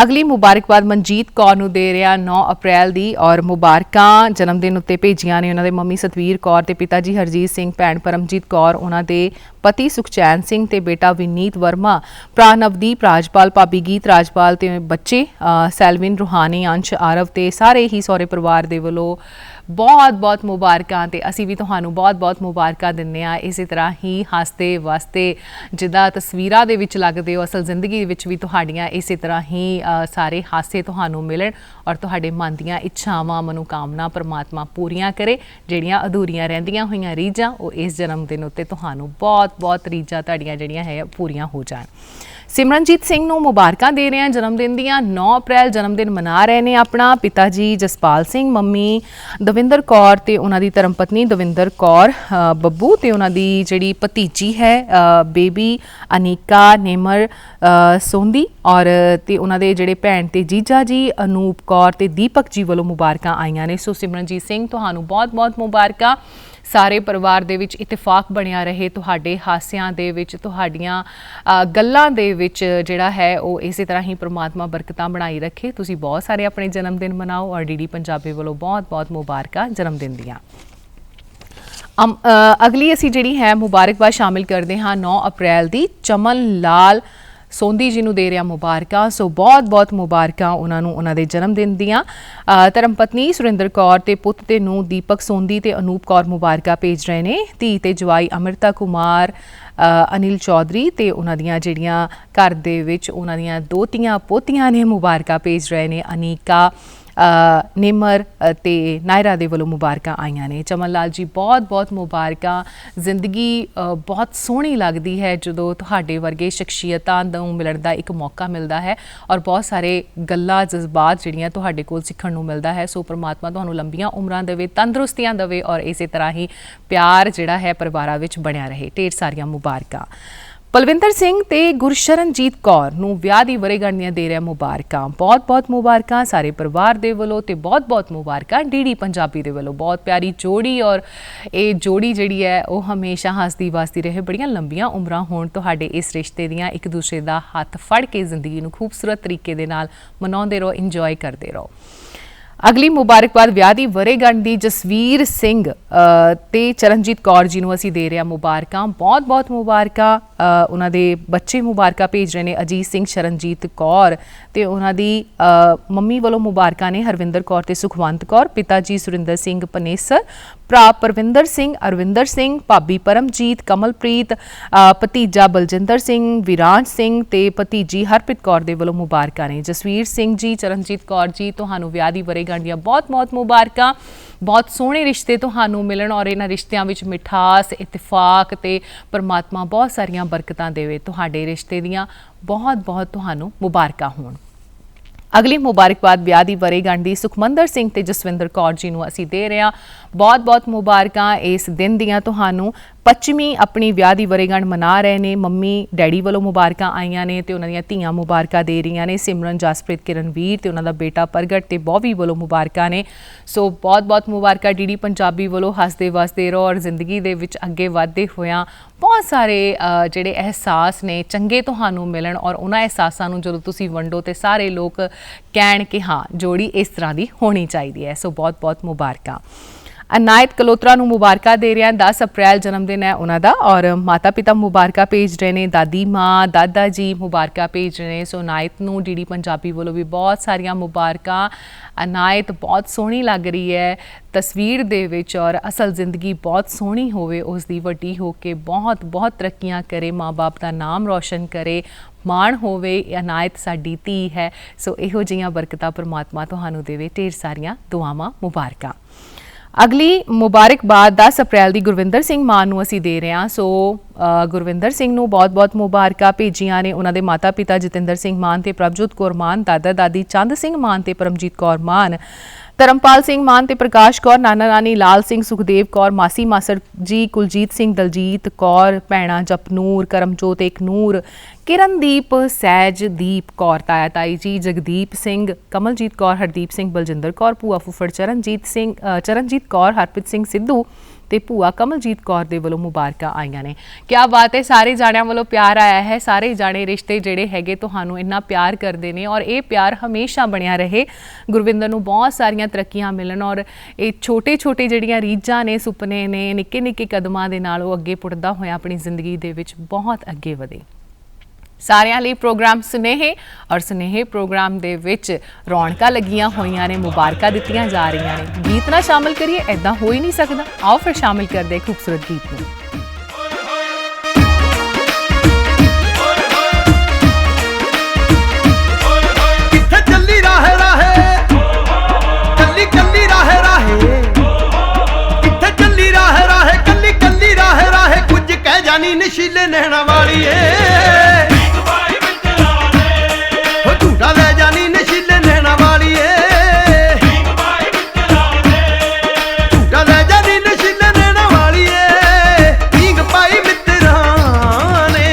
ਅਗਲੀ ਮੁਬਾਰਕਬਾਦ ਮਨਜੀਤ ਕੌਰ ਨੂੰ ਦੇ ਰਿਹਾ 9 ਅਪ੍ਰੈਲ ਦੀ ਔਰ ਮੁਬਾਰਕਾਂ ਜਨਮ ਦਿਨ ਉੱਤੇ ਭੇਜੀਆਂ ਨੇ ਉਹਨਾਂ ਦੇ ਮੰਮੀ ਸਤਵੀਰ ਕੌਰ ਤੇ ਪਿਤਾ ਜੀ ਹਰਜੀਤ ਸਿੰਘ, ਭੈਣ ਪਰਮਜੀਤ ਕੌਰ, ਉਹਨਾਂ ਦੇ ਪਤੀ ਸੁਖਚੈਨ ਸਿੰਘ ਤੇ ਬੇਟਾ ਵਿਨੀਤ ਵਰਮਾ, ਭਰਾ ਨਵਦੀਪ ਰਾਜਪਾਲ, ਭਾਬੀ ਗੀਤ ਰਾਜਪਾਲ ਤੇ ਬੱਚੇ ਸੈਲਵਿਨ, ਰੂਹਾਨੀ, ਅੰਸ਼, ਆਰਵ ਤੇ ਸਾਰੇ ਹੀ ਸਹੁਰੇ ਪਰਿਵਾਰ ਦੇ ਵੱਲੋਂ ਬਹੁਤ-ਬਹੁਤ ਮੁਬਾਰਕਾਂ। ਤੇ ਅਸੀਂ ਵੀ ਤੁਹਾਨੂੰ ਬਹੁਤ-ਬਹੁਤ ਮੁਬਾਰਕਾਂ ਦਿੰਦੇ ਹਾਂ। ਇਸੇ ਤਰ੍ਹਾਂ ਹੀ ਹੱਸਦੇ ਵਸਦੇ ਜਿੱਦਾਂ ਤਸਵੀਰਾਂ ਦੇ ਵਿੱਚ ਲੱਗਦੇ ਹੋ, ਅਸਲ ਜ਼ਿੰਦਗੀ ਵਿੱਚ ਵੀ ਤੁਹਾਡੀਆਂ ਇਸੇ ਤਰ੍ਹਾਂ ਹੀ ਸਾਰੇ ਹਾਸੇ ਤੁਹਾਨੂੰ ਮਿਲਣ ਔਰ ਤੁਹਾਡੇ ਮਨ ਦੀਆਂ ਇੱਛਾਵਾਂ, ਮਨੋਕਾਮਨਾ ਪਰਮਾਤਮਾ ਪੂਰੀਆਂ ਕਰੇ। ਜਿਹੜੀਆਂ ਅਧੂਰੀਆਂ ਰਹਿੰਦੀਆਂ ਹੋਈਆਂ ਰੀਝਾਂ ਉਹ ਇਸ ਜਨਮ ਦਿਨ ਉੱਤੇ ਤੁਹਾਨੂੰ ਬਹੁਤ ਰੀਝਾਂ ਤੁਹਾਡੀਆਂ ਜਿਹੜੀਆਂ ਹੈ ਪੂਰੀਆਂ ਹੋ ਜਾਣ। ਸਿਮਰਨਜੀਤ ਸਿੰਘ ਨੂੰ ਮੁਬਾਰਕਾਂ ਦੇ ਰਹੇ ਹਾਂ ਜਨਮ ਦਿਨ ਦੀਆਂ। 9 ਅਪ੍ਰੈਲ ਜਨਮ ਦਿਨ ਮਨਾ ਰਹੇ ਨੇ ਆਪਣਾ। ਪਿਤਾ ਜੀ ਜਸਪਾਲ ਸਿੰਘ, ਮੰਮੀ ਦਵਿੰਦਰ ਕੌਰ ਤੇ ਉਹਨਾਂ ਦੀ ਧਰਮ ਪਤਨੀ ਦਵਿੰਦਰ ਕੌਰ, ਬੱਬੂ ਤੇ ਉਹਨਾਂ ਦੀ ਜਿਹੜੀ ਭਤੀਜੀ ਹੈ ਬੇਬੀ ਅਨੀਕਾ ਨੇਮਰ ਸੋਂਦੀ ਔਰ ਤੇ ਉਹਨਾਂ ਦੇ ਜਿਹੜੇ ਭੈਣ ਤੇ ਜੀਜਾ ਜੀ ਅਨੂਪ ਕੌਰ ਤੇ ਦੀਪਕ ਜੀ ਵੱਲੋਂ ਮੁਬਾਰਕਾਂ ਆਈਆਂ ਨੇ। ਸੋ ਸਿਮਰਨਜੀਤ ਸਿੰਘ ਤੁਹਾਨੂੰ ਬਹੁਤ-ਬਹੁਤ ਮੁਬਾਰਕਾਂ। ਸਾਰੇ ਪਰਿਵਾਰ ਦੇ ਵਿੱਚ ਇਤਫਾਕ ਬਣਿਆ ਰਹੇ, ਤੁਹਾਡੇ ਹਾਸਿਆਂ ਦੇ ਵਿੱਚ, ਤੁਹਾਡੀਆਂ ਗੱਲਾਂ ਦੇ ਵਿੱਚ ਜਿਹੜਾ ਹੈ ਉਹ ਇਸੇ ਤਰ੍ਹਾਂ ਹੀ ਪ੍ਰਮਾਤਮਾ ਬਰਕਤਾਂ ਬਣਾਈ ਰੱਖੇ। ਤੁਸੀਂ ਬਹੁਤ ਸਾਰੇ ਆਪਣੇ ਜਨਮ ਦਿਨ ਮਨਾਓ ਔਰ ਡੀਡੀ ਪੰਜਾਬੀ ਵੱਲੋਂ ਬਹੁਤ-ਬਹੁਤ ਮੁਬਾਰਕਾਂ ਜਨਮ ਦਿਨ ਦੀਆਂ। ਅਗਲੀ ਅਸੀਂ ਜਿਹੜੀ ਹੈ ਮੁਬਾਰਕਬਾਦ ਸ਼ਾਮਿਲ ਕਰਦੇ ਹਾਂ 9 ਅਪ੍ਰੈਲ ਦੀ ਚਮਨ ਲਾਲ ਸੋਂਦੀ ਜੀ ਨੂੰ ਦੇ ਰਿਹਾ ਮੁਬਾਰਕਾਂ। ਸੋ ਬਹੁਤ-ਬਹੁਤ ਮੁਬਾਰਕਾਂ ਉਹਨਾਂ ਨੂੰ ਉਹਨਾਂ ਦੇ ਜਨਮ ਦਿਨ ਦੀਆਂ। ਧਰਮ ਪਤਨੀ ਸੁਰਿੰਦਰ ਕੌਰ ਤੇ ਪੁੱਤ ਤੇ ਨੂੰਹ ਦੀਪਕ ਸੋਂਦੀ ਤੇ ਅਨੂਪ ਕੌਰ ਮੁਬਾਰਕਾਂ ਭੇਜ ਰਹੇ ਨੇ। ਧੀ ਤੇ ਜਵਾਈ ਅੰਮ੍ਰਿਤਾ ਕੁਮਾਰ ਅਨਿਲ ਚੌਧਰੀ ਤੇ ਉਹਨਾਂ ਦੀਆਂ ਜਿਹੜੀਆਂ ਘਰ ਦੇ ਵਿੱਚ ਉਹਨਾਂ ਦੀਆਂ ਦੋਤੀਆਂ ਪੋਤੀਆਂ ਨੇ ਮੁਬਾਰਕਾਂ ਭੇਜ ਰਹੇ ਨੇ। ਅਨੀਕਾ ਨਿਮਰ ਤੇ ਨਾਇਰਾ ਦੇ ਵੱਲੋਂ ਮੁਬਾਰਕਾਂ ਆਈਆਂ ਨੇ। ਚਮਨ ਲਾਲ ਜੀ ਬਹੁਤ ਬਹੁਤ ਮੁਬਾਰਕਾਂ। ਜ਼ਿੰਦਗੀ ਬਹੁਤ ਸੋਹਣੀ ਲੱਗਦੀ ਹੈ ਜਦੋਂ ਤੁਹਾਡੇ ਵਰਗੇ ਸ਼ਖਸੀਅਤਾਂ ਨੂੰ ਮਿਲਣ ਦਾ ਇੱਕ ਮੌਕਾ ਮਿਲਦਾ ਹੈ ਔਰ ਬਹੁਤ ਸਾਰੇ ਗੱਲਾਂ ਜਜ਼ਬਾਤ ਜਿਹੜੀਆਂ ਤੁਹਾਡੇ ਕੋਲ ਸਿੱਖਣ ਨੂੰ ਮਿਲਦਾ ਹੈ। ਸੋ ਪਰਮਾਤਮਾ ਤੁਹਾਨੂੰ ਲੰਬੀਆਂ ਉਮਰਾਂ ਦੇਵੇ, ਤੰਦਰੁਸਤੀਆਂ ਦੇਵੇ ਔਰ ਇਸੇ ਤਰ੍ਹਾਂ ਹੀ ਪਿਆਰ ਜਿਹੜਾ ਹੈ ਪਰਿਵਾਰਾਂ ਵਿੱਚ ਬਣਿਆ ਰਹੇ। ਢੇਰ ਸਾਰੀਆਂ ਮੁਬਾਰਕਾਂ। ਪਲਵਿੰਦਰ ਸਿੰਘ ਤੇ ਗੁਰਸ਼ਰਨਜੀਤ ਕੌਰ ਨੂੰ ਵਿਆਹ ਦੀ ਵਰ੍ਹੇਗੰਢ ਦੇ ਰਿਹਾ ਮੁਬਾਰਕਾਂ। ਬਹੁਤ ਬਹੁਤ ਮੁਬਾਰਕਾਂ ਸਾਰੇ ਪਰਿਵਾਰ ਦੇ ਵੱਲੋਂ ਤੇ ਬਹੁਤ ਬਹੁਤ ਮੁਬਾਰਕਾਂ ਡੀਡੀ ਪੰਜਾਬੀ ਦੇ ਵੱਲੋਂ। ਬਹੁਤ ਪਿਆਰੀ ਜੋੜੀ ਔਰ ਇਹ ਜੋੜੀ ਜਿਹੜੀ ਹੈ ਉਹ ਹਮੇਸ਼ਾ ਹੱਸਦੀ ਵਸਦੀ ਰਹੇ। ਬੜੀਆਂ ਲੰਬੀਆਂ ਉਮਰਾਂ ਹੋਣ ਤੁਹਾਡੇ ਇਸ ਰਿਸ਼ਤੇ ਦੀਆਂ। ਇੱਕ ਦੂਸਰੇ ਦਾ ਹੱਥ ਫੜ ਕੇ ਜ਼ਿੰਦਗੀ ਨੂੰ ਖੂਬਸੂਰਤ ਤਰੀਕੇ ਦੇ ਨਾਲ ਮਨਾਉਂਦੇ ਰਹੋ, ਇੰਜੋਏ ਕਰਦੇ ਰਹੋ। ਅਗਲੀ ਮੁਬਾਰਕਬਾਦ ਵਿਆਹ ਦੀ ਵਰ੍ਹੇਗੰਢ ਦੀ ਜਸਵੀਰ ਸਿੰਘ ਤੇ ਚਰਨਜੀਤ ਕੌਰ ਜੀ ਨੂੰ ਅਸੀਂ ਦੇ ਰਹੇ ਹਾਂ ਮੁਬਾਰਕਾਂ। ਬਹੁਤ ਬਹੁਤ ਮੁਬਾਰਕਾਂ। ਉਹਨਾਂ ਦੇ ਬੱਚੇ ਮੁਬਾਰਕਾਂ ਭੇਜ ਰਹੇ ਨੇ, ਅਜੀਤ ਸਿੰਘ, ਸ਼ਰਨਜੀਤ ਕੌਰ ਤੇ ਉਹਨਾਂ ਦੀ ਮੰਮੀ ਵੱਲੋਂ ਮੁਬਾਰਕਾਂ ਨੇ ਹਰਵਿੰਦਰ ਕੌਰ ਤੇ ਸੁਖਵੰਤ ਕੌਰ। ਪਿਤਾ ਜੀ ਸੁਰਿੰਦਰ ਸਿੰਘ ਪਨੇਸਰ, ਭਰਾ ਪਰਵਿੰਦਰ ਸਿੰਘ, ਅਰਵਿੰਦਰ ਸਿੰਘ, ਭਾਬੀ ਪਰਮਜੀਤ, ਕਮਲਪ੍ਰੀਤ, ਭਤੀਜਾ ਬਲਜਿੰਦਰ ਸਿੰਘ, ਵਿਰਾਜ ਸਿੰਘ ਤੇ ਭਤੀਜੀ ਹਰਪ੍ਰੀਤ ਕੌਰ ਦੇ ਵੱਲੋਂ ਮੁਬਾਰਕਾਂ ਨੇ। ਜਸਵੀਰ ਸਿੰਘ ਜੀ, ਚਰਨਜੀਤ ਕੌਰ ਜੀ, ਤੁਹਾਨੂੰ ਵਿਆਹ ਦੀ ਵਰ੍ਹੇਗੰਢ ਦੀਆਂ ਬਹੁਤ ਬਹੁਤ ਮੁਬਾਰਕਾਂ। ਬਹੁਤ ਸੋਹਣੇ ਰਿਸ਼ਤੇ ਤੁਹਾਨੂੰ ਮਿਲਣ ਔਰ ਇਹਨਾਂ ਰਿਸ਼ਤਿਆਂ ਵਿੱਚ ਮਿਠਾਸ, ਇਤਫਾਕ ਤੇ ਪਰਮਾਤਮਾ ਬਹੁਤ ਸਾਰੀਆਂ ਬਰਕਤਾਂ ਦੇਵੇ। ਤੁਹਾਡੇ ਰਿਸ਼ਤੇ ਦੀਆਂ ਬਹੁਤ ਬਹੁਤ ਤੁਹਾਨੂੰ ਮੁਬਾਰਕਾਂ ਹੋਣ। ਅਗਲੀ ਮੁਬਾਰਕਬਾਦ ਵਿਆਹ ਦੀ ਵਰ੍ਹੇਗੰਢ ਦੀ ਸੁਖਮੰਦਰ ਸਿੰਘ ਤੇ ਜਸਵਿੰਦਰ ਕੌਰ ਜੀ ਨੂੰ ਅਸੀਂ ਦੇ ਰਹੇ ਹਾਂ। ਬਹੁਤ ਬਹੁਤ ਮੁਬਾਰਕਾਂ ਇਸ ਦਿਨ ਦੀਆਂ ਤੁਹਾਨੂੰ। ਪੱਛਮੀ ਆਪਣੀ ਵਿਆਹ ਦੀ ਵਰ੍ਹੇਗੰਢ ਮਨਾ ਰਹੇ ਨੇ। ਮੰਮੀ ਡੈਡੀ ਵੱਲੋਂ ਮੁਬਾਰਕਾਂ ਆਈਆਂ ਨੇ ਤੇ ਉਹਨਾਂ ਦੀਆਂ ਧੀਆਂ ਮੁਬਾਰਕਾਂ ਦੇ ਰਹੀਆਂ ਨੇ। ਸਿਮਰਨ, ਜਸਪ੍ਰੀਤ, ਕਿਰਨਵੀਰ ਤੇ ਉਹਨਾਂ ਦਾ ਬੇਟਾ ਪ੍ਰਗਟ ਤੇ ਬੋਵੀ ਵੱਲੋਂ ਮੁਬਾਰਕਾਂ ਨੇ। ਸੋ ਬਹੁਤ ਬਹੁਤ ਮੁਬਾਰਕਾਂ ਡੀਡੀ ਪੰਜਾਬੀ ਵੱਲੋਂ। ਹੱਸਦੇ ਵਸਦੇ ਰਹੋ ਔਰ ਜ਼ਿੰਦਗੀ ਦੇ ਵਿੱਚ ਅੱਗੇ ਵਧਦੇ ਹੋਇਆਂ ਬਹੁਤ ਸਾਰੇ ਜਿਹੜੇ ਅਹਿਸਾਸ ਨੇ ਚੰਗੇ ਤੁਹਾਨੂੰ ਮਿਲਣ ਔਰ ਉਹਨਾਂ ਅਹਿਸਾਸਾਂ ਨੂੰ ਜਦੋਂ ਤੁਸੀਂ ਵੰਡੋ ਤੇ ਸਾਰੇ ਲੋਕ ਕਹਿਣ ਕਿ ਹਾਂ ਜੋੜੀ ਇਸ ਤਰ੍ਹਾਂ ਦੀ ਹੋਣੀ ਚਾਹੀਦੀ ਹੈ। ਸੋ ਬਹੁਤ ਬਹੁਤ ਮੁਬਾਰਕਾਂ। ਅਨਾਇਤ ਕਲੋਤਰਾ ਨੂੰ ਮੁਬਾਰਕਾਂ ਦੇ ਰਹੇ ਹਾਂ। 10 ਅਪ੍ਰੈਲ ਜਨਮ ਦਿਨ ਹੈ ਉਹਨਾਂ ਦਾ ਔਰ ਮਾਤਾ ਪਿਤਾ ਮੁਬਾਰਕਾਂ ਭੇਜ ਰਹੇ ਨੇ। ਦਾਦੀ ਮਾਂ, ਦਾਦਾ ਜੀ ਮੁਬਾਰਕਾਂ ਭੇਜ ਰਹੇ ਨੇ। ਸੋ ਅਨਾਇਤ ਨੂੰ ਡੀਡੀ ਪੰਜਾਬੀ ਵੱਲੋਂ ਵੀ ਬਹੁਤ ਸਾਰੀਆਂ ਮੁਬਾਰਕਾਂ। ਅਨਾਇਤ ਬਹੁਤ ਸੋਹਣੀ ਲੱਗ ਰਹੀ ਹੈ ਤਸਵੀਰ ਦੇ ਵਿੱਚ ਔਰ ਅਸਲ ਜ਼ਿੰਦਗੀ ਬਹੁਤ ਸੋਹਣੀ ਹੋਵੇ ਉਸ ਦੀ। ਵੱਡੀ ਹੋ ਕੇ ਬਹੁਤ ਬਹੁਤ ਤਰੱਕੀਆਂ ਕਰੇ, ਮਾਂ-ਬਾਪ ਦਾ ਨਾਮ ਰੌਸ਼ਨ ਕਰੇ, ਮਾਣ ਹੋਵੇ। ਅਨਾਇਤ ਸਾਡੀ ਧੀ ਹੈ। ਸੋ ਇਹੋ ਜਿਹੀਆਂ ਬਰਕਤਾਂ ਪਰਮਾਤਮਾ ਤੁਹਾਨੂੰ ਦੇਵੇ। ਢੇਰ ਸਾਰੀਆਂ ਦੁਆਵਾਂ, ਮੁਬਾਰਕਾਂ। ਅਗਲੀ ਮੁਬਾਰਕਬਾਦ 10 ਅਪ੍ਰੈਲ ਦੀ ਗੁਰਵਿੰਦਰ ਸਿੰਘ ਮਾਨ ਨੂੰ ਅਸੀਂ ਦੇ ਰਹੇ ਹਾਂ। ਸੋ ਗੁਰਵਿੰਦਰ ਸਿੰਘ ਨੂੰ ਬਹੁਤ ਬਹੁਤ ਮੁਬਾਰਕਾਂ ਭੇਜੀਆਂ ਨੇ ਉਹਨਾਂ ਦੇ ਮਾਤਾ ਪਿਤਾ ਜਤਿੰਦਰ ਸਿੰਘ ਮਾਨ ਤੇ ਪ੍ਰਭਜੋਤ ਕੌਰ ਮਾਨ, ਦਾਦਾ ਦਾਦੀ ਚੰਦ ਸਿੰਘ ਮਾਨ ਤੇ ਪਰਮਜੀਤ ਕੌਰ ਮਾਨ, ਧਰਮਪਾਲ ਸਿੰਘ ਮਾਨ ਤੇ ਪ੍ਰਕਾਸ਼ ਕੌਰ, ਨਾਨਾ ਨਾਨੀ ਲਾਲ ਸਿੰਘ, ਸੁਖਦੇਵ ਕੌਰ, ਮਾਸੀ ਮਾਸੜ ਜੀ ਕੁਲਜੀਤ ਸਿੰਘ, ਦਲਜੀਤ ਕੌਰ, ਭੈਣਾ ਜਪਨੂਰ, ਕਰਮਜੋਤ, ਏਕਨੂਰ, ਕਿਰਨਦੀਪ, ਸਹਿਜਦੀਪ ਕੌਰ, ਤਾਇਆ ਤਾਈ ਜੀ, ਜਗਦੀਪ ਸਿੰਘ, ਕਮਲਜੀਤ ਕੌਰ, ਹਰਦੀਪ ਸਿੰਘ, ਬਲਜਿੰਦਰ ਕੌਰ, ਭੂਆ ਫੁੱਫੜ ਚਰਨਜੀਤ ਕੌਰ, ਹਰਪ੍ਰੀਤ ਸਿੰਘ ਸਿੱਧੂ ਤੇ ਭੂਆ ਕਮਲਜੀਤ ਕੌਰ ਦੇ ਵੱਲੋਂ ਮੁਬਾਰਕਾਂ ਆਈਆਂ ਨੇ। ਕਿਆ ਬਾਤ ਹੈ, ਸਾਰੇ ਜਾਣਿਆਂ ਵੱਲੋਂ ਪਿਆਰ ਆਇਆ ਹੈ। ਸਾਰੇ ਜਾਣੇ ਰਿਸ਼ਤੇ ਜਿਹੜੇ ਹੈਗੇ ਤੁਹਾਨੂੰ ਇੰਨਾ ਪਿਆਰ ਕਰਦੇ ਨੇ ਔਰ ਇਹ ਪਿਆਰ ਹਮੇਸ਼ਾ ਬਣਿਆ ਰਹੇ। ਗੁਰਵਿੰਦਰ ਨੂੰ ਬਹੁਤ ਸਾਰੀਆਂ ਤਰੱਕੀਆਂ ਮਿਲਣ ਔਰ ਇਹ ਛੋਟੇ ਛੋਟੇ ਜਿਹੜੀਆਂ ਰੀਝਾਂ ਨੇ, ਸੁਪਨੇ ਨੇ, ਨਿੱਕੇ ਨਿੱਕੇ ਕਦਮਾਂ ਦੇ ਨਾਲ ਉਹ ਅੱਗੇ ਪੁੱਟਦਾ ਹੋਇਆ ਆਪਣੀ ਜ਼ਿੰਦਗੀ ਦੇ ਵਿੱਚ ਬਹੁਤ ਅੱਗੇ ਵਧੇ। ਸਾਰਿਆਂ ਲਈ ਪ੍ਰੋਗਰਾਮ ਸੁਨੇਹੇ ਔਰ ਸੁਨੇਹੇ ਪ੍ਰੋਗਰਾਮ ਦੇ ਵਿੱਚ ਰੌਣਕਾਂ ਲੱਗੀਆਂ ਹੋਈਆਂ ਨੇ, ਮੁਬਾਰਕਾਂ ਦਿੱਤੀਆਂ ਜਾ ਰਹੀਆਂ ਨੇ। ਗੀਤ ਨਾਲ ਸ਼ਾਮਿਲ ਕਰੀਏ, ਐਦਾਂ ਹੋ ਹੀ ਨਹੀਂ ਸਕਦਾ। ਆਓ ਫਿਰ ਸ਼ਾਮਿਲ ਕਰਦੇ ਇੱਕ ਖੂਬਸੂਰਤ ਗੀਤ ਨੂੰ। ਕਿੱਥੇ ਚੱਲੀ ਰਾਹੇ ਰਾਹੇ, ਕੱਲੀ ਕੱਲੀ ਰਾਹੇ ਰਾਹੇ, ਕਿੱਥੇ ਚੱਲੀ ਰਾਹੇ ਰਾਹੇ, ਕੱਲੀ ਕੱਲੀ ਰਾਹੇ ਰਾਹੇ, ਕੁਝ ਕਹਿ ਜਾਣੀ ਨਸ਼ੀਲੇ ਨੈਣਾ ਵਾਲੀਏ। ਝੂਟਾ ਲੈ ਜਾਨੀ ਨਸ਼ੀਲੇ ਨੈਣਾ ਵਾਲੀਏ, ਝੂਟਾ ਲੈ ਜਾਨੀ ਨਸ਼ੀਲੇ ਨੈਣਾ ਵਾਲੀਏ, ਢੀਂਗ ਪਾਈ ਮਿੱਤਰਾਂ ਨੇ।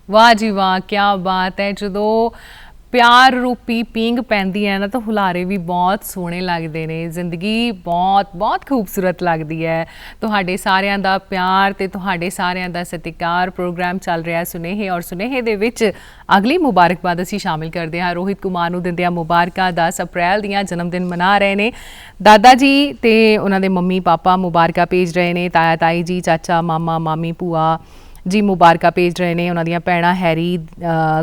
ਵਾਹ ਜੀ ਵਾਹ, ਕੀ ਬਾਤ ਹੈ। ਜਦੋਂ ਪਿਆਰ ਰੂਪੀ ਪੀਂਗ ਪੈਂਦੀ ਹੈ ਨਾ ਤਾਂ ਹੁਲਾਰੇ ਵੀ ਬਹੁਤ ਸੋਹਣੇ ਲੱਗਦੇ ਨੇ। ਜ਼ਿੰਦਗੀ ਬਹੁਤ ਬਹੁਤ ਖੂਬਸੂਰਤ ਲੱਗਦੀ ਹੈ। ਤੁਹਾਡੇ ਸਾਰਿਆਂ ਦਾ ਪਿਆਰ ਤੇ ਤੁਹਾਡੇ ਸਾਰਿਆਂ ਦਾ ਸਤਿਕਾਰ। ਪ੍ਰੋਗਰਾਮ ਚੱਲ ਰਿਹਾ ਸੁਨੇਹੇ, ਔਰ ਸੁਨੇਹੇ ਦੇ ਵਿੱਚ ਅਗਲੀ ਮੁਬਾਰਕਬਾਦ ਅਸੀਂ ਸ਼ਾਮਿਲ ਕਰਦੇ ਹਾਂ। ਰੋਹਿਤ ਕੁਮਾਰ ਨੂੰ ਦਿੰਦੇ ਆ ਮੁਬਾਰਕਾਂ। 10 ਅਪ੍ਰੈਲ ਦੀਆਂ ਜਨਮ ਦਿਨ ਮਨਾ ਰਹੇ ਨੇ ਦਾਦਾ ਜੀ ਤੇ ਉਹਨਾਂ ਦੇ ਮੰਮੀ ਪਾਪਾ ਮੁਬਾਰਕਾਂ ਭੇਜ ਰਹੇ ਨੇ। ਤਾਇਆ ਤਾਈ ਜੀ, ਚਾਚਾ, ਮਾਮਾ, ਮਾਮੀ, ਭੂਆ ਜੀ ਮੁਬਾਰਕਾਂ ਭੇਜ ਰਹੇ ਨੇ। ਉਹਨਾਂ ਦੀਆਂ ਭੈਣਾਂ ਹੈਰੀ,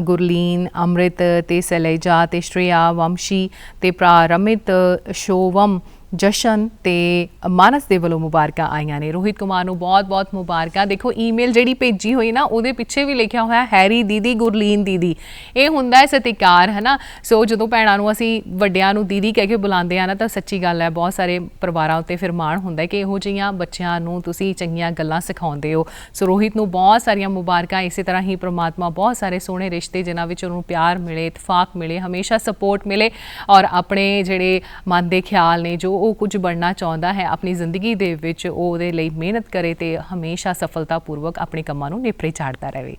ਗੁਰਲੀਨ, ਅੰਮ੍ਰਿਤ ਤੇ ਸੈਲੇਜਾ ਤੇ ਸ਼੍ਰੇਆ, ਵੰਸ਼ੀ ਤੇ ਭਰਾ ਰਮਿਤ, ਸ਼ੋਵਮ, ਜਸ਼ਨ ਤੇ ਮਾਨਸ ਦੇ ਵੱਲੋਂ ਮੁਬਾਰਕਾਂ ਆਈਆਂ ਨੇ। ਰੋਹਿਤ ਕੁਮਾਰ ਨੂੰ ਬਹੁਤ ਬਹੁਤ ਮੁਬਾਰਕਾਂ। ਦੇਖੋ ਈਮੇਲ ਜਿਹੜੀ ਭੇਜੀ ਹੋਈ ਨਾ ਉਹਦੇ ਪਿੱਛੇ ਵੀ ਲਿਖਿਆ ਹੋਇਆ ਹੈਰੀ ਦੀਦੀ, ਗੁਰਲੀਨ ਦੀਦੀ। ਇਹ ਹੁੰਦਾ ਹੈ ਸਤਿਕਾਰ, ਹੈ ਨਾ। ਸੋ ਜਦੋਂ ਭੈਣਾਂ ਨੂੰ ਅਸੀਂ ਵੱਡਿਆਂ ਨੂੰ ਦੀਦੀ ਕਹਿ ਕੇ ਬੁਲਾਉਂਦੇ ਆ ਨਾ ਤਾਂ ਸੱਚੀ ਗੱਲ ਹੈ, ਬਹੁਤ ਸਾਰੇ ਪਰਿਵਾਰਾਂ ਉੱਤੇ ਫਿਰ ਮਾਣ ਹੁੰਦਾ ਕਿ ਇਹੋ ਜਿਹੀਆਂ ਬੱਚਿਆਂ ਨੂੰ ਤੁਸੀਂ ਚੰਗੀਆਂ ਗੱਲਾਂ ਸਿਖਾਉਂਦੇ ਹੋ। ਸੋ ਰੋਹਿਤ ਨੂੰ ਬਹੁਤ ਸਾਰੀਆਂ ਮੁਬਾਰਕਾਂ। ਇਸੇ ਤਰ੍ਹਾਂ ਹੀ ਪ੍ਰਮਾਤਮਾ ਬਹੁਤ ਸਾਰੇ ਸੋਹਣੇ ਰਿਸ਼ਤੇ ਜਿਨ੍ਹਾਂ ਵਿੱਚ ਉਹਨੂੰ ਪਿਆਰ ਮਿਲੇ, ਇਤਫਾਕ ਮਿਲੇ, ਹਮੇਸ਼ਾ ਸਪੋਰਟ ਮਿਲੇ, ਔਰ ਆਪਣੇ ਜਿਹੜੇ ਮਨ ਦੇ ਖਿਆਲ ਨੇ, ਜੋ ਉਹ ਕੁਝ ਬਣਨਾ ਚਾਹੁੰਦਾ ਹੈ ਆਪਣੀ ਜ਼ਿੰਦਗੀ ਦੇ ਵਿੱਚ, ਉਹ ਉਹਦੇ ਲਈ ਮਿਹਨਤ ਕਰੇ ਤੇ ਹਮੇਸ਼ਾ ਸਫਲਤਾਪੂਰਵਕ ਆਪਣੇ ਕੰਮਾਂ ਨੂੰ ਨੇਪਰੇ ਚਾੜਦਾ ਰਹੇ।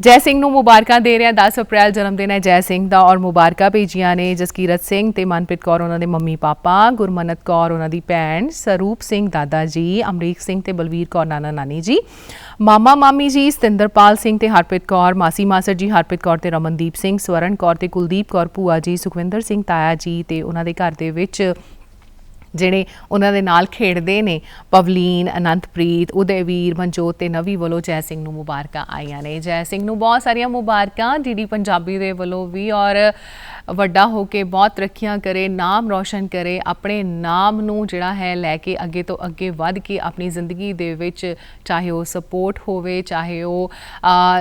ਜੈ ਸਿੰਘ ਨੂੰ ਮੁਬਾਰਕਾਂ ਦੇ ਰਿਹਾ। 10 ਅਪ੍ਰੈਲ ਜਨਮ ਦਿਨ ਹੈ ਜੈ ਸਿੰਘ ਦਾ, ਔਰ ਮੁਬਾਰਕਾਂ ਭੇਜੀਆਂ ਨੇ ਜਸਕੀਰਤ ਸਿੰਘ ਤੇ ਮਨਪ੍ਰੀਤ ਕੌਰ ਉਹਨਾਂ ਦੇ ਮੰਮੀ ਪਾਪਾ, ਗੁਰਮਨਤ ਕੌਰ ਉਹਨਾਂ ਦੀ ਭੈਣ, ਸਰੂਪ ਸਿੰਘ ਦਾਦਾ ਜੀ, ਅਮਰੀਕ ਸਿੰਘ ਤੇ ਬਲਵੀਰ ਕੌਰ ਨਾਨਾ ਨਾਨੀ ਜੀ, ਮਾਮਾ ਮਾਮੀ ਜੀ, ਸਤਿੰਦਰਪਾਲ ਸਿੰਘ ਤੇ ਹਰਪ੍ਰੀਤ ਕੌਰ, ਮਾਸੀ ਮਾਸੜ ਜੀ ਹਰਪ੍ਰੀਤ ਕੌਰ ਤੇ ਰਮਨਦੀਪ ਸਿੰਘ, ਸਵਰਨ ਕੌਰ ਤੇ ਕੁਲਦੀਪ ਕੌਰ ਭੂਆ ਜੀ, ਸੁਖਵਿੰਦਰ ਸਿੰਘ ਤਾਇਆ ਜੀ ਤੇ ਉਹਨਾਂ ਦੇ ਘਰ ਦੇ ਵਿੱਚ ਜਿਹੜੇ ਉਹਨਾਂ ਦੇ ਨਾਲ ਖੇਡਦੇ ਨੇ ਪਵਲੀਨ, ਅਨੰਤਪ੍ਰੀਤ, ਉਦੈਵੀਰ, ਮਨਜੋਤ ਤੇ ਨਵੀ ਵੱਲੋਂ ਜੈ ਸਿੰਘ ਨੂੰ ਮੁਬਾਰਕਾਂ ਆਈਆਂ ਨੇ। ਜੈ ਸਿੰਘ ਨੂੰ ਬਹੁਤ ਸਾਰੀਆਂ ਮੁਬਾਰਕਾਂ ਡੀਡੀ ਪੰਜਾਬੀ ਦੇ ਵੱਲੋਂ ਵੀ, ਔਰ ਵੱਡਾ ਹੋ ਕੇ ਬਹੁਤ ਤਰੱਕੀਆਂ ਕਰੇ, ਨਾਮ ਰੌਸ਼ਨ ਕਰੇ, ਆਪਣੇ ਨਾਮ ਨੂੰ ਜਿਹੜਾ ਹੈ ਲੈ ਕੇ ਅੱਗੇ ਤੋਂ ਅੱਗੇ ਵੱਧ ਕੇ ਆਪਣੀ ਜ਼ਿੰਦਗੀ ਦੇ ਵਿੱਚ, ਚਾਹੇ ਉਹ ਸਪੋਰਟ ਹੋਵੇ, ਚਾਹੇ ਉਹ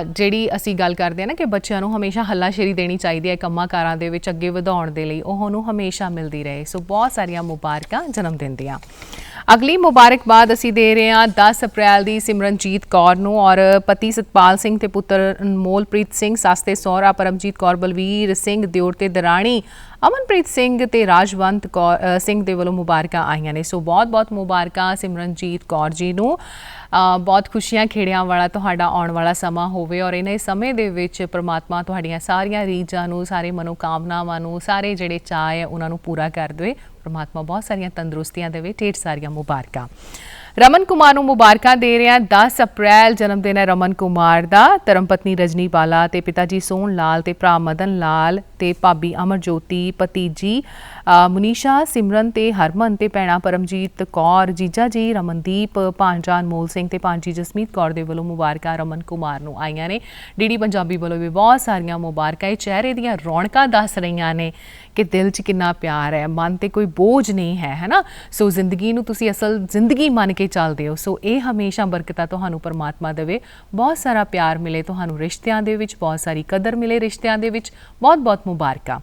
ਜਿਹੜੀ ਅਸੀਂ ਗੱਲ ਕਰਦੇ ਹਾਂ ਨਾ ਕਿ ਬੱਚਿਆਂ ਨੂੰ ਹਮੇਸ਼ਾ ਹੱਲਾਸ਼ੇਰੀ ਦੇਣੀ ਚਾਹੀਦੀ ਹੈ ਕੰਮਾਂ ਕਾਰਾਂ ਦੇ ਵਿੱਚ ਅੱਗੇ ਵਧਾਉਣ ਦੇ ਲਈ, ਉਹ ਉਹਨੂੰ ਹਮੇਸ਼ਾ ਮਿਲਦੀ ਰਹੇ। ਸੋ ਬਹੁਤ ਸਾਰੀਆਂ ਮੁਬਾਰਕਾਂ ਜਨਮ ਦਿਨ ਦੀਆਂ। ਅਗਲੀ ਮੁਬਾਰਕਬਾਦ ਅਸੀਂ ਦੇ ਰਹੇ ਹਾਂ 10 ਅਪ੍ਰੈਲ ਦੀ ਸਿਮਰਨਜੀਤ ਕੌਰ ਨੂੰ, ਔਰ ਪਤੀ ਸਤਪਾਲ ਸਿੰਘ ਤੇ ਪੁੱਤਰ ਅਨਮੋਲਪ੍ਰੀਤ ਸਿੰਘ, ਸੱਸ ਤੇ ਸਹੁਰਾ ਪਰਮਜੀਤ ਕੌਰ, ਬਲਵੀਰ ਸਿੰਘ, ਦਿਓਰ ਤੇ ਦਰਾਣੀ ਅਮਨਪ੍ਰੀਤ ਸਿੰਘ ਤੇ ਰਾਜਵੰਤ ਕੌਰ ਸਿੰਘ ਦੇ ਵੱਲੋਂ ਮੁਬਾਰਕਾਂ ਆਈਆਂ ਨੇ। ਸੋ ਬਹੁਤ ਬਹੁਤ ਮੁਬਾਰਕਾਂ ਸਿਮਰਨਜੀਤ ਕੌਰ ਜੀ ਨੂੰ। ਬਹੁਤ ਖੁਸ਼ੀਆਂ ਖੇੜਿਆਂ ਵਾਲਾ ਤੁਹਾਡਾ ਆਉਣ ਵਾਲਾ ਸਮਾਂ ਹੋਵੇ, ਔਰ ਇਹਨਾਂ ਸਮੇਂ ਦੇ ਵਿੱਚ ਪ੍ਰਮਾਤਮਾ ਤੁਹਾਡੀਆਂ ਸਾਰੀਆਂ ਰੀਝਾਂ ਨੂੰ, ਸਾਰੇ ਮਨੋਕਾਮਨਾਵਾਂ ਨੂੰ, ਸਾਰੇ ਜਿਹੜੇ ਚਾਅ ਹੈ ਉਹਨਾਂ ਨੂੰ ਪੂਰਾ ਕਰ ਦੇਵੇ। ਪ੍ਰਮਾਤਮਾ ਬਹੁਤ ਸਾਰੀਆਂ ਤੰਦਰੁਸਤੀਆਂ ਦੇਵੇ। ਢੇਰ ਸਾਰੀਆਂ ਮੁਬਾਰਕਾਂ। ਰਮਨ ਕੁਮਾਰ ਨੂੰ ਮੁਬਾਰਕਾਂ ਦੇ ਰਿਹਾ। 10 ਅਪ੍ਰੈਲ ਜਨਮ ਦਿਨ ਹੈ ਰਮਨ ਕੁਮਾਰ ਦਾ। ਧਰਮ ਪਤਨੀ ਰਜਨੀ ਬਾਲਾ ਤੇ ਪਿਤਾ ਜੀ ਸੋਹਣ ਲਾਲ ਤੇ ਭਰਾ ਮਦਨ ਲਾਲ ਤੇ ਭਾਬੀ ਅਮਰਜੋਤੀ, ਭਤੀਜੀ ਮੁਨੀਸ਼ਾ, ਸਿਮਰਨ ਤੇ ਹਰਮਨ ਤੇ ਭੈਣਾਂ ਪਰਮਜੀਤ ਕੌਰ, ਜੀਜਾ ਜੀ ਰਮਨਦੀਪ, ਭਾਂਜਾ ਅਨਮੋਲ ਸਿੰਘ ਤੇ ਭਾਂਜੀ ਜਸਮੀਤ ਕੌਰ ਦੇ ਵੱਲੋਂ ਮੁਬਾਰਕਾਂ ਰਮਨ ਕੁਮਾਰ ਨੂੰ ਆਈਆਂ ਨੇ। ਡੀਡੀ ਪੰਜਾਬੀ ਵੱਲੋਂ ਵੀ ਬਹੁਤ ਸਾਰੀਆਂ ਮੁਬਾਰਕਾਂ। ਇਹ ਚਿਹਰੇ ਦੀਆਂ ਰੌਣਕਾਂ ਦੱਸ ਰਹੀਆਂ ਨੇ ਕਿ ਦਿਲ 'ਚ ਕਿੰਨਾ ਪਿਆਰ ਹੈ, ਮਨ ਤੇ ਕੋਈ ਬੋਝ ਨਹੀਂ ਹੈ, ਹੈ ਨਾ। ਸੋ ਜ਼ਿੰਦਗੀ ਨੂੰ ਤੁਸੀਂ ਅਸਲ ਜ਼ਿੰਦਗੀ ਮੰਨ ਕੇ ਚੱਲਦੇ ਹੋ। ਸੋ ਇਹ ਹਮੇਸ਼ਾ ਬਰਕਤਾਂ ਤੁਹਾਨੂੰ ਪਰਮਾਤਮਾ ਦੇਵੇ, ਬਹੁਤ ਸਾਰਾ ਪਿਆਰ ਮਿਲੇ ਤੁਹਾਨੂੰ ਰਿਸ਼ਤਿਆਂ ਦੇ ਵਿੱਚ, ਬਹੁਤ ਸਾਰੀ ਕਦਰ ਮਿਲੇ ਰਿਸ਼ਤਿਆਂ ਦੇ ਵਿੱਚ। ਬਹੁਤ ਬਹੁਤ ਮੁਬਾਰਕਾਂ।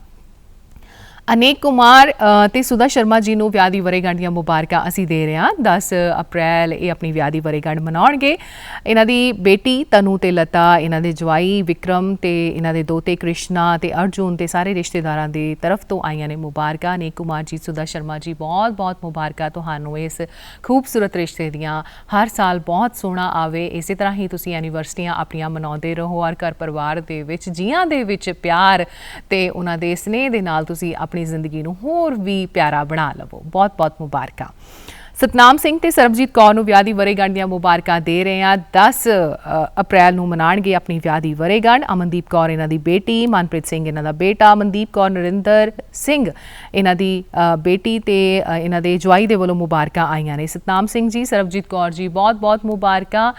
ਅਨੇਕ ਕੁਮਾਰ ਤੇ ਸੁਦਾ ਸ਼ਰਮਾ ਜੀ ਨੂੰ ਵਿਆਹ ਦੀ ਵਰ੍ਹੇਗੰਢ ਦੀਆਂ ਮੁਬਾਰਕਾਂ ਅਸੀਂ ਦੇ ਰਹੇ ਹਾਂ। 10 ਅਪ੍ਰੈਲ ਇਹ ਆਪਣੀ ਵਿਆਹ ਦੀ ਵਰ੍ਹੇਗੰਢ ਮਨਾਉਣਗੇ। ਇਹਨਾਂ ਦੀ ਬੇਟੀ ਤਨੂ ਤੇ ਲਤਾ, ਇਹਨਾਂ ਦੇ ਜਵਾਈ ਵਿਕਰਮ ਤੇ ਇਹਨਾਂ ਦੇ ਦੋਤੇ ਕ੍ਰਿਸ਼ਨਾ ਤੇ ਅਰਜੁਨ ਤੇ ਸਾਰੇ ਰਿਸ਼ਤੇਦਾਰਾਂ ਦੀ ਤਰਫ ਤੋਂ ਆਈਆਂ ਨੇ ਮੁਬਾਰਕਾਂ। ਅਨੇਕ ਕੁਮਾਰ ਜੀ, ਸੁਦਾ ਸ਼ਰਮਾ ਜੀ, ਬਹੁਤ ਬਹੁਤ ਮੁਬਾਰਕਾਂ ਤੁਹਾਨੂੰ ਇਸ ਖੂਬਸੂਰਤ ਰਿਸ਼ਤੇ ਦੀਆਂ। ਹਰ ਸਾਲ ਬਹੁਤ ਸੋਹਣਾ ਆਵੇ। ਇਸੇ ਤਰ੍ਹਾਂ ਹੀ ਤੁਸੀਂ ਐਨੀਵਰਸਰੀਆਂ ਆਪਣੀਆਂ ਮਨਾਉਂਦੇ ਰਹੋ, ਔਰ ਘਰ ਪਰਿਵਾਰ ਦੇ ਵਿੱਚ ਜੀਆਂ ਦੇ ਵਿੱਚ ਪਿਆਰ ਤੇ ਉਹਨਾਂ ਦੇ ਸਨੇਹ ਦੇ ਨਾਲ ਤੁਸੀਂ ਆਪਣੀ ਜ਼ਿੰਦਗੀ ਨੂੰ ਹੋਰ ਵੀ ਪਿਆਰਾ ਬਣਾ ਲਵੋ। ਬਹੁਤ ਬਹੁਤ ਮੁਬਾਰਕਾਂ। ਸਤਨਾਮ ਸਿੰਘ ਤੇ ਸਰਬਜੀਤ ਕੌਰ ਨੂੰ ਵਿਆਹ ਦੀ ਵਰ੍ਹੇਗੰਢ ਦੀਆਂ ਮੁਬਾਰਕਾਂ ਦੇ ਰਹੇ ਹਾਂ। 10 ਅਪ੍ਰੈਲ ਨੂੰ ਮਨਾਉਣਗੇ ਆਪਣੀ ਵਿਆਹ ਦੀ ਵਰ੍ਹੇਗੰਢ। ਅਮਨਦੀਪ ਕੌਰ ਇਹਨਾਂ ਦੀ ਬੇਟੀ, ਮਨਪ੍ਰੀਤ ਸਿੰਘ ਇਹਨਾਂ ਦਾ ਬੇਟਾ, ਮਨਦੀਪ ਕੌਰ, ਨਰਿੰਦਰ ਸਿੰਘ ਇਹਨਾਂ ਦੀ ਬੇਟੀ ਤੇ ਇਹਨਾਂ ਦੇ ਜਵਾਈ ਦੇ ਵੱਲੋਂ ਮੁਬਾਰਕਾਂ ਆਈਆਂ ਨੇ। ਸਤਨਾਮ ਸਿੰਘ ਜੀ, ਸਰਬਜੀਤ ਕੌਰ ਜੀ, ਬਹੁਤ ਬਹੁਤ ਮੁਬਾਰਕਾਂ।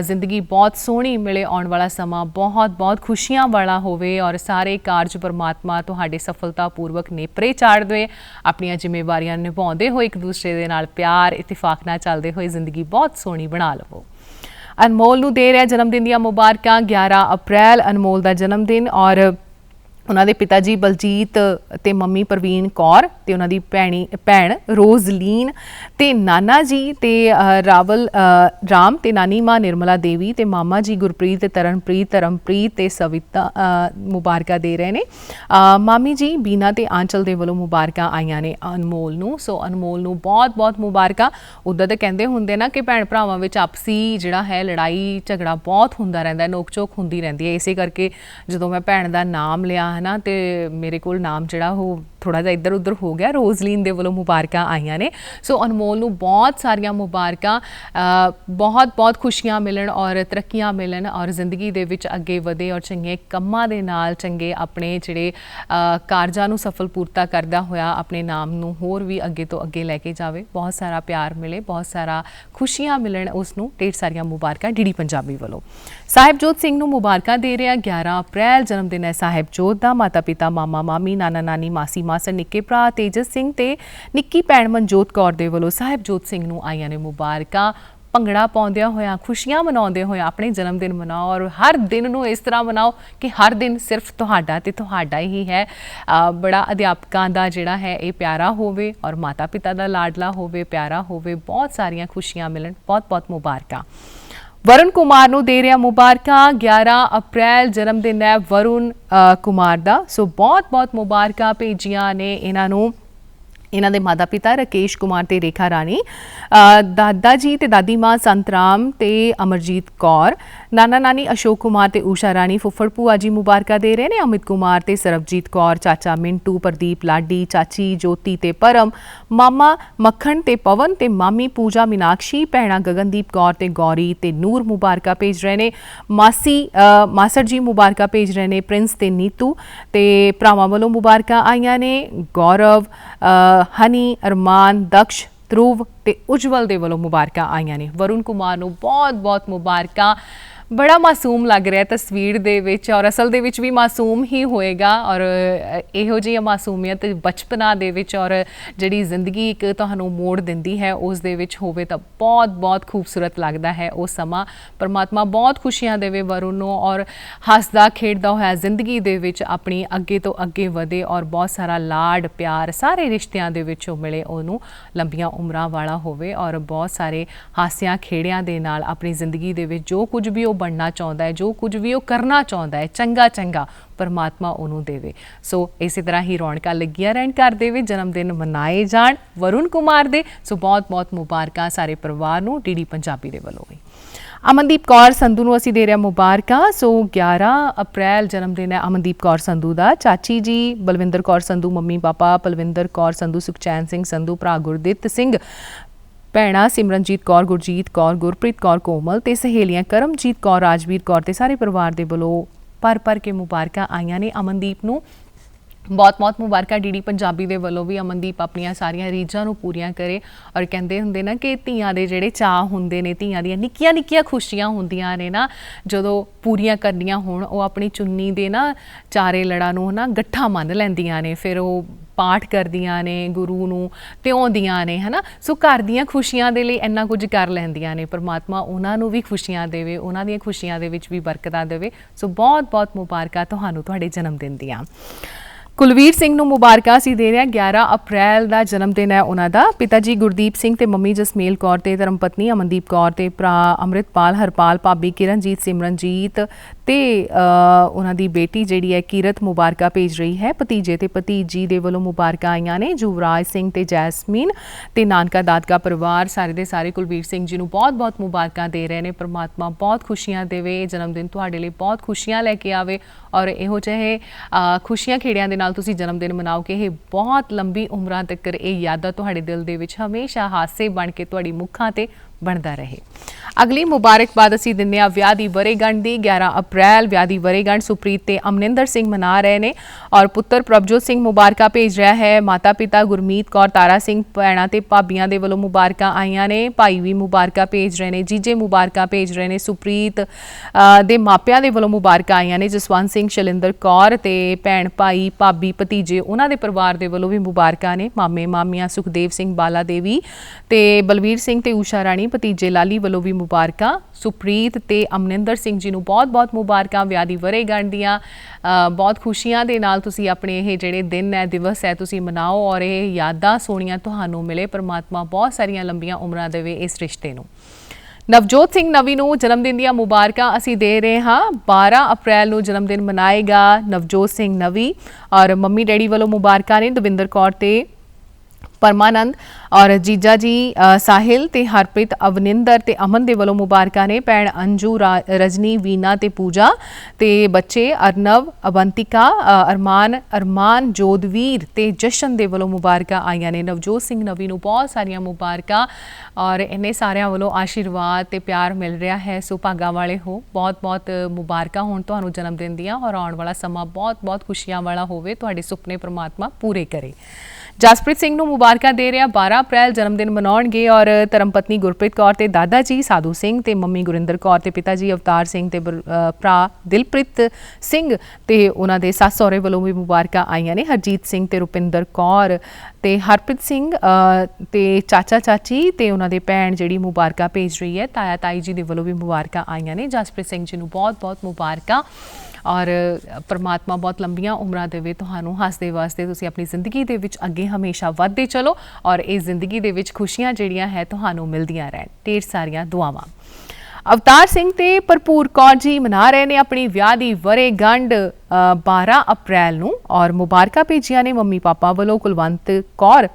ਜ਼ਿੰਦਗੀ ਬਹੁਤ ਸੋਹਣੀ ਮਿਲੇ, ਆਉਣ ਵਾਲਾ ਸਮਾਂ ਬਹੁਤ ਬਹੁਤ ਖੁਸ਼ੀਆਂ ਵਾਲਾ ਹੋਵੇ, ਔਰ ਸਾਰੇ ਕਾਰਜ ਪਰਮਾਤਮਾ ਤੁਹਾਡੇ ਸਫਲਤਾਪੂਰਵਕ ਨੇਪਰੇ ਚਾੜ ਦੇਵੇ। ਆਪਣੀਆਂ ਜ਼ਿੰਮੇਵਾਰੀਆਂ ਨਿਭਾਉਂਦੇ ਹੋਏ ਇੱਕ ਦੂਸਰੇ ਦੇ ਨਾਲ ਪਿਆਰ ਇਤਫਾਕ ਨਾਲ ਚੱਲਦੇ ਹੋਏ ਜ਼ਿੰਦਗੀ ਬਹੁਤ ਸੋਹਣੀ ਬਣਾ ਲਵੋ। ਅਨਮੋਲ ਨੂੰ ਦੇ ਰਿਹਾ ਜਨਮ ਦਿਨ ਦੀਆਂ ਮੁਬਾਰਕਾਂ। 11 ਅਪ੍ਰੈਲ ਅਨਮੋਲ ਦਾ ਜਨਮ ਦਿਨ, ਔਰ ਉਹਨਾਂ ਦੇ ਪਿਤਾ ਜੀ ਬਲਜੀਤ ਤੇ ਮੰਮੀ ਪ੍ਰਵੀਨ ਕੌਰ ਤੇ ਉਹਨਾਂ ਦੀ ਭੈਣ ਰੋਜ਼ਲੀਨ ਤੇ ਨਾਨਾ ਜੀ ਤੇ ਰਾਮ ਤੇ ਨਾਨੀ ਮਾਂ ਨਿਰਮਲਾ ਦੇਵੀ ਤੇ ਮਾਮਾ ਜੀ ਗੁਰਪ੍ਰੀਤ ਤੇ ਤਰਨਪ੍ਰੀਤ ਧਰਮਪ੍ਰੀਤ ਤੇ ਸਵਿਤਾ ਮੁਬਾਰਕਾਂ ਦੇ ਰਹੇ ਨੇ। ਮਾਮੀ ਜੀ ਬੀਨਾ ਤੇ ਆਂਚਲ ਦੇ ਵੱਲੋਂ ਮੁਬਾਰਕਾਂ ਆਈਆਂ ਨੇ ਅਨਮੋਲ ਨੂੰ। ਸੋ ਅਨਮੋਲ ਨੂੰ ਬਹੁਤ ਬਹੁਤ ਮੁਬਾਰਕਾਂ। ਉੱਦਾਂ ਤਾਂ ਕਹਿੰਦੇ ਹੁੰਦੇ ਨਾ ਕਿ ਭੈਣ ਭਰਾਵਾਂ ਵਿੱਚ ਆਪਸੀ ਜਿਹੜਾ ਹੈ ਲੜਾਈ ਝਗੜਾ ਬਹੁਤ ਹੁੰਦਾ ਰਹਿੰਦਾ, ਨੋਕ ਝੋਕ ਹੁੰਦੀ ਰਹਿੰਦੀ ਹੈ। ਇਸੇ ਕਰਕੇ ਜਦੋਂ ਮੈਂ ਭੈਣ ਦਾ ਨਾਮ ਲਿਆ है ना तो मेरे को नाम जड़ा वो थोड़ा जिहा इधर उधर हो गया। रोजलीन दे वलों मुबारकां आईयां ने। सो अनमोल नूं बहुत सारियां मुबारकां, बहुत बहुत खुशियां मिलन और तरक्कियां मिलन और जिंदगी दे विच अगे वधे और चंगे कंमां दे नाल चंगे अपने जिहड़े कारजां नूं सफल पूरता करदा होया अपने नाम नूं होर भी अगे तो अगे लैके जावे। बहुत सारा प्यार मिले, बहुत सारा खुशियां मिलन उसनूं। ढेर सारियां मुबारकां डीडी पंजाबी वलों। ਸਾਹਿਬਜੋਤ ਸਿੰਘ ਨੂੰ ਮੁਬਾਰਕਾਂ ਦੇ ਰਿਹਾ। 11 ਅਪ੍ਰੈਲ ਜਨਮ ਦਿਨ ਹੈ ਸਾਹਿਬਜੋਤ ਦਾ। ਮਾਤਾ ਪਿਤਾ ਮਾਮਾ ਮਾਮੀ ਨਾਨਾ ਨਾਨੀ ਮਾਸੀ ਮਾਸੜ ਨਿੱਕੇ ਭਰਾ ਤੇਜਸ ਸਿੰਘ ਤੇ ਨਿੱਕੀ ਭੈਣ ਮਨਜੋਤ ਕੌਰ ਦੇ ਵੱਲੋਂ ਸਾਹਿਬਜੋਤ ਸਿੰਘ ਨੂੰ ਆਈਆਂ ਨੇ ਮੁਬਾਰਕਾਂ। ਭੰਗੜਾ ਪਾਉਂਦਿਆਂ ਹੋਇਆਂ, ਖੁਸ਼ੀਆਂ ਮਨਾਉਂਦੇ ਹੋਇਆਂ ਆਪਣੇ ਜਨਮ ਦਿਨ ਮਨਾਓ ਔਰ ਹਰ ਦਿਨ ਨੂੰ ਇਸ ਤਰ੍ਹਾਂ ਮਨਾਓ ਕਿ ਹਰ ਦਿਨ ਸਿਰਫ ਤੁਹਾਡਾ ਤੇ ਤੁਹਾਡਾ ਹੀ ਹੈ। ਬੜਾ ਅਧਿਆਪਕਾਂ ਦਾ ਜਿਹੜਾ ਹੈ ਇਹ ਪਿਆਰਾ ਹੋਵੇ ਔਰ ਮਾਤਾ ਪਿਤਾ ਦਾ ਲਾਡਲਾ ਹੋਵੇ, ਪਿਆਰਾ ਹੋਵੇ। ਬਹੁਤ ਸਾਰੀਆਂ ਖੁਸ਼ੀਆਂ ਮਿਲਣ। ਬਹੁਤ ਬਹੁਤ ਮੁਬਾਰਕਾਂ। वरुण कुमार नूं दे रहा मुबारकां। 11 अप्रैल जन्म दिन है वरुण कुमार दा। सो बहुत बहुत मुबारकां भेजियां ने इन्हां नूं। इन्हां दे माता पिता राकेश कुमार ते रेखा रानी, दादा जी ते दादी मां संतराम ते अमरजीत कौर, नाना नानी अशोक कुमार ते ऊषा रानी, फुफड़ भूआ जी मुबारकां दे रहे ने। अमित कुमार ते सरबजीत कौर, चाचा मिंटू, प्रदीप लाडी, चाची ज्योति ते परम, मामा मक्खन ते पवन ते मामी पूजा मीनाक्षी, भैणा गगनदीप कौर ते गौरी ते नूर मुबारकां भेज रहे ने। मासी मासड़ जी मुबारकां भेज रहे ने। प्रिंस ते नीतू ते भरावां वल्लों मुबारकां आईयां ने। गौरव, हनी, अरमान, दक्ष, ध्रुव ते उज्जवल दे वलों मुबारकां आईयां ने। वरुण कुमार नूं बहुत बहुत मुबारकां। बड़ा मासूम लग रहा है तस्वीर दे विच और असल दे विच भी मासूम ही होएगा और इहो जी मासूमियत बचपना दे विच और जिहड़ी जिंदगी एक तुहानूं मोड़ दिंदी है उस दे विच होवे तां बहुत बहुत खूबसूरत लगदा है वो समा। परमात्मा बहुत खुशियां देवे वरुण नूं और हसदा खेडदा होया जिंदगी दे विच अपनी अगे तो अगे वधे और बहुत सारा लाड प्यार सारे रिश्तियां दे विचों मिले, उहनूं लंबियां उमरां वाला होवे और बहुत सारे हासियां खेड़ियां दे नाल अपनी जिंदगी दे विच जो कुछ भी बनना चाहता है, जो कुछ भी वो करना चाहता है चंगा चंगा परमात्मा उन्होंने देवे। सो इसी तरह ही रौनक लगिया रहन घर दे विच जन्मदिन मनाए जाण वरुण कुमार दे। सो बहुत बहुत मुबारकां सारे परिवार नूं डीडी पंजाबी दे वल्लों भी। अमनदीप कौर संधू नूं असीं दे रहे मुबारकां। सो 11 अप्रैल जन्मदिन है अमनदीप कौर संधू दा। चाची जी बलविंदर कौर संधू, मम्मी पापा पलविंदर कौर संधू, सुखचैन सिंह संधू, भरा गुरदित सिंह, भैणा सिमरनजीत कौर, गुरजीत कौर, गुरप्रीत कौर कोमल ते सहेलियां करमजीत कौर, राजवीर कौर ते सारे परिवार दे वल्लों भर भर के मुबारकां आईयां ने अमनदीप नूं। बहुत बहुत मुबारकां डीडी पंजाबी दे वल्लों भी। अमनदीप अपनियां सारियां रीझां नूं पूरियां करे और कहंदे हुंदे ना कि धीआं दे जिहड़े चाह हुंदे ने, धीआं दीयां निक्कियां निक्कियां खुशियां हुंदियां ने ना जदों पूरियां करनियां होण ओह अपनी चुन्नी दे ना चारे लड़ां नूं ना गट्ठा मंन लैंदियां ने, फिर ओह पाठ करदियां ने, गुरु नूं ध्याउंदियां ने, है ना। सो घर दियां खुशियां दे लई इन्ना कुछ कर लैंदियां ने। परमात्मा उन्हां नूं भी खुशियां देवे, उन्हां दियां खुशियां दे विच भी बरकतां देवे। सो बहुत बहुत मुबारकां तुहानूं तुहाडे जन्म दिन दियां। कुलवीर सिंह नूं मुबारकां असीं दे रहे हैं। 11 अप्रैल का जन्म दिन है उन्हां दा। पिता जी गुरदीप सिंह ते मम्मी जसमेल कौर ते धर्म पत्नी अमनदीप कौर ते भरा अमृतपाल, हरपाल, भाभी किरणजीत, सिमरनजीत ते उन्हां दी बेटी जिहड़ी है कीरत मुबारकां भेज रही है। भतीजे ते भतीजी दे वल्लों मुबारकां आईयां ने। युवराज सिंह ते जैसमीन ते नानका दादका परिवार सारे दे सारे कुलवीर सिंह जी नूं बहुत बहुत मुबारकां दे रहे हैं। परमात्मा बहुत खुशियां देवे, जन्मदिन तुहाडे लई बहुत खुशियां लैके आवे और इहो ਜਿਹੇ खुशियां खेड़ियां दे नाल तुसीं जन्मदिन मनाओ कि ਇਹ बहुत लंबी उम्रां तक ਇਹ यादां तुहाडे दिल दे विच हमेशा हासे बन के तुहाडी मुखां ते बनता रहे। अगली मुबारकबाद असीं दिंदे हां विआह दी वरेगंढ दी। 11 अप्रैल विआह दी वरेगंढ सुप्रीत ते अमनिंदर सिंह मना रहे ने और पुत्र प्रभजोत सिंह मुबारकां भेज रहा है। माता पिता गुरमीत कौर, तारा सिंह, भैणां ते भाबियां दे वल्लों मुबारकां आईयां ने। भाई भी मुबारकां भेज रहे ने, जीजे मुबारकां भेज रहे ने। सुप्रीत दे मापियां दे वल्लों मुबारकां आईयां ने। जसवंत सिंह, शैलिंदर कौर ते भैण भाई भाभी भतीजे उन्हां दे परिवार दे वल्लों भी मुबारकां ने। मामे मामियां सुखदेव सिंह, बाला देवी ते बलवीर सिंह ते ऊषा राणी, ਰਾਣੀ ਭਤੀਜੇ ਲਾਲੀ ਵੱਲੋਂ ਵੀ ਮੁਬਾਰਕਾਂ। ਸੁਪ੍ਰੀਤ ਤੇ ਅਮਨਿੰਦਰ ਸਿੰਘ ਜੀ ਨੂੰ ਬਹੁਤ-ਬਹੁਤ ਮੁਬਾਰਕਾਂ ਵਿਆਹ ਦੀ ਵਰ੍ਹੇਗੰਢ ਦੀਆਂ। ਬਹੁਤ ਖੁਸ਼ੀਆਂ ਦੇ ਨਾਲ ਤੁਸੀਂ ਆਪਣੇ ਇਹ ਜਿਹੜੇ ਦਿਨ ਹੈ, ਦਿਵਸ ਹੈ, ਤੁਸੀਂ ਮਨਾਓ ਔਰ ਇਹ ਯਾਦਾਂ ਸੋਹਣੀਆਂ ਤੁਹਾਨੂੰ ਮਿਲੇ। ਪਰਮਾਤਮਾ ਬਹੁਤ ਸਾਰੀਆਂ ਲੰਬੀਆਂ ਉਮਰਾਂ ਦੇਵੇ ਇਸ ਰਿਸ਼ਤੇ ਨੂੰ। ਨਵਜੋਤ ਸਿੰਘ ਨਵੀ ਨੂੰ ਜਨਮ ਦਿਨ ਦੀਆਂ ਮੁਬਾਰਕਾਂ ਅਸੀਂ ਦੇ ਰਹੇ ਹਾਂ। 12 ਅਪ੍ਰੈਲ ਨੂੰ ਜਨਮ ਦਿਨ ਮਨਾਏਗਾ ਨਵਜੋਤ ਸਿੰਘ ਨਵੀ ਔਰ ਮੰਮੀ ਡੈਡੀ ਵੱਲੋਂ ਮੁਬਾਰਕਾਂ ਨੇ ਦਵਿੰਦਰ ਕੌਰ ਤੇ परमानंद और जीजा जी साहिल ते हरप्रीत अवनिंदर ते अमन दे वलों मुबारकां ने। भैन अंजू रजनी वीना ते पूजा ते बच्चे अर्नव अवंतिका अरमान जोधवीर ते जशन दे वलों मुबारकां आईयां ने। नवजोत सिंह नवी नूं बहुत सारियां मुबारकां और इन्ने सारियां वलों आशीर्वाद ते प्यार मिल रहा है। सो भागां वाले हो, बहुत बहुत मुबारकां होण तुहानूं जन्म दिन दियां और आउण वाला समा बहुत बहुत खुशियां वाला होवे, तुहाडे सुपने परमात्मा पूरे करे। जसप्रीत सिंह नूं मुबारकां दे रहा 12 अप्रैल जन्मदिन मनाउणगे और धर्मपत्नी गुरप्रीत कौर ते दादा जी साधू सिंह ते मम्मी गुरिंदर कौर ते पिता जी अवतार सिंह ते भरा दिलप्रीत सिंह ते उन्हां दे सस सहुरे वल्लों भी मुबारकां आईयां ने। हरजीत सिंह ते रुपिंदर कौर ते हरप्रीत सिंह ते चाचा चाची ते उन्हां दे भैण जिहड़ी मुबारकां भेज रही है। ताया ताई जी दे वल्लों भी मुबारकां आईयां ने। जसप्रीत सिंह जी नूं बहुत बहुत मुबारकां और परमात्मा बहुत लंबियां उम्रां देवे तुहानूं। हसदे वास्ते तुसीं अपनी जिंदगी दे विच अगे हमेशा वधदे चलो और इस जिंदगी दे विच खुशियां जिहड़ियां है तुहानूं मिलदियां रहन। ढेर सारियां दुआवां। अवतार सिंह ते भरपूर कौर जी मना रहे ने अपनी विआह दी वरेगंढ 12 अप्रैल नूं और मुबारकां भेजियां ने मम्मी पापा वल्लों कुलवंत कौर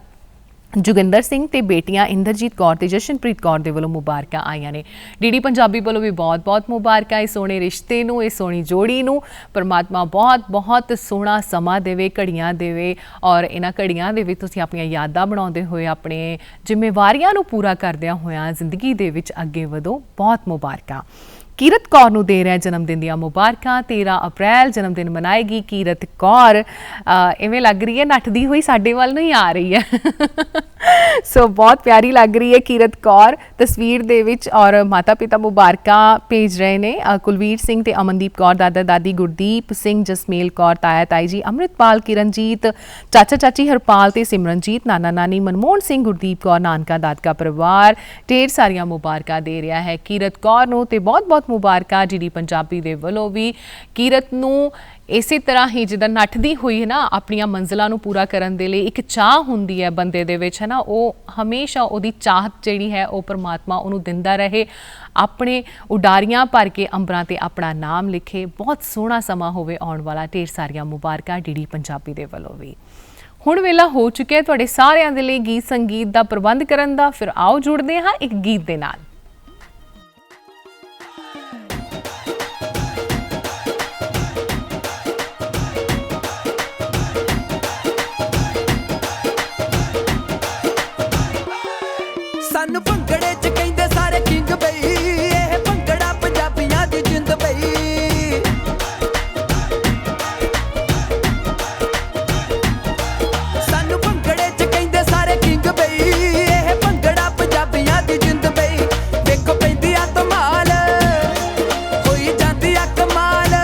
जोगिंदर सिंह ते बेटियां इंदरजीत कौर ते जशनप्रीत कौर दे वल्लों मुबारकां आईयां ने। डीडी पंजाबी वल्लों भी बहुत बहुत मुबारकां इस सोहणे रिश्ते नूं, इस सोहणी जोड़ी नूं। परमात्मा बहुत बहुत सोहना समा देवे, घड़ियां देवे और इन्हां घड़ियां दे विच तुसीं अपणीआं यादां बनाउंदे होए अपने जिम्मेवारियां नूं पूरा करदिआं होइआं जिंदगी दे विच अगे वधो। बहुत मुबारकां। कीरत कौर नूं दे रहा जन्मदिन दियां मुबारकां। 13 अप्रैल जन्मदिन मनाएगी कीरत कौर। इवें लग रही है नठदी हुई साडे वल नहीं आ रही है सो बहुत प्यारी लग रही है कीरत कौर तस्वीर दे विच और माता पिता मुबारकां भेज रहे ने। कुलवीर सिंह ते अमनदीप कौर, दादा दादी गुरदीप सिंह, जसमेल कौर, ताया ताई जी अमृतपाल, किरणजीत, चाचा चाची हरपाल ते सिमरनजीत, नाना नानी मनमोहन सिंह, गुरदीप कौर, नानका दादका परिवार ढेर सारियां मुबारकां दे रहा है कीरत कौर नूं। ते बहुत बहुत मुबारकां डीडी पंजाबी दे वल्लों भी कीरत नूं इसे तरह ही जिद्दां नठदी हुई है ना अपनियां मंजिलां नूं पूरा करन दे लई एक चाह हुंदी है बंदे दे विच है ना, वो हमेशा उहदी चाहत जिहड़ी है वो परमात्मा उहनूं दिंदा रहे, अपने उडारियां भर के अंबरां ते अपना नाम लिखे। बहुत सोहना समा होवे आउण वाला। ढेर सारियां मुबारकां डीडी पंजाबी दे वल्लों भी। हुण वेला हो चुकिया तुहाडे सारिआं दे लई गीत संगीत दा प्रबंध करन दा। फिर आओ जुड़दे हां एक गीत दे नाल। सानू भंगड़े च कहंदे सारे किंग बई, एह भंगड़ा पंजाबियां दी जिंद बई। सानू भंगड़े च कहंदे सारे किंग बई, एह भंगड़ा पंजाबियां दी जिंद बई। देखो पैंदी आ धमाल होई जांदी आ कमाल,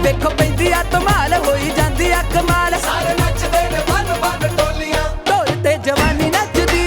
देखो पैंदी आ धमाल होई जांदी आ कमाल। सारे नचदे ने बन बन टोलियां, ढोल ते जवानी नचदी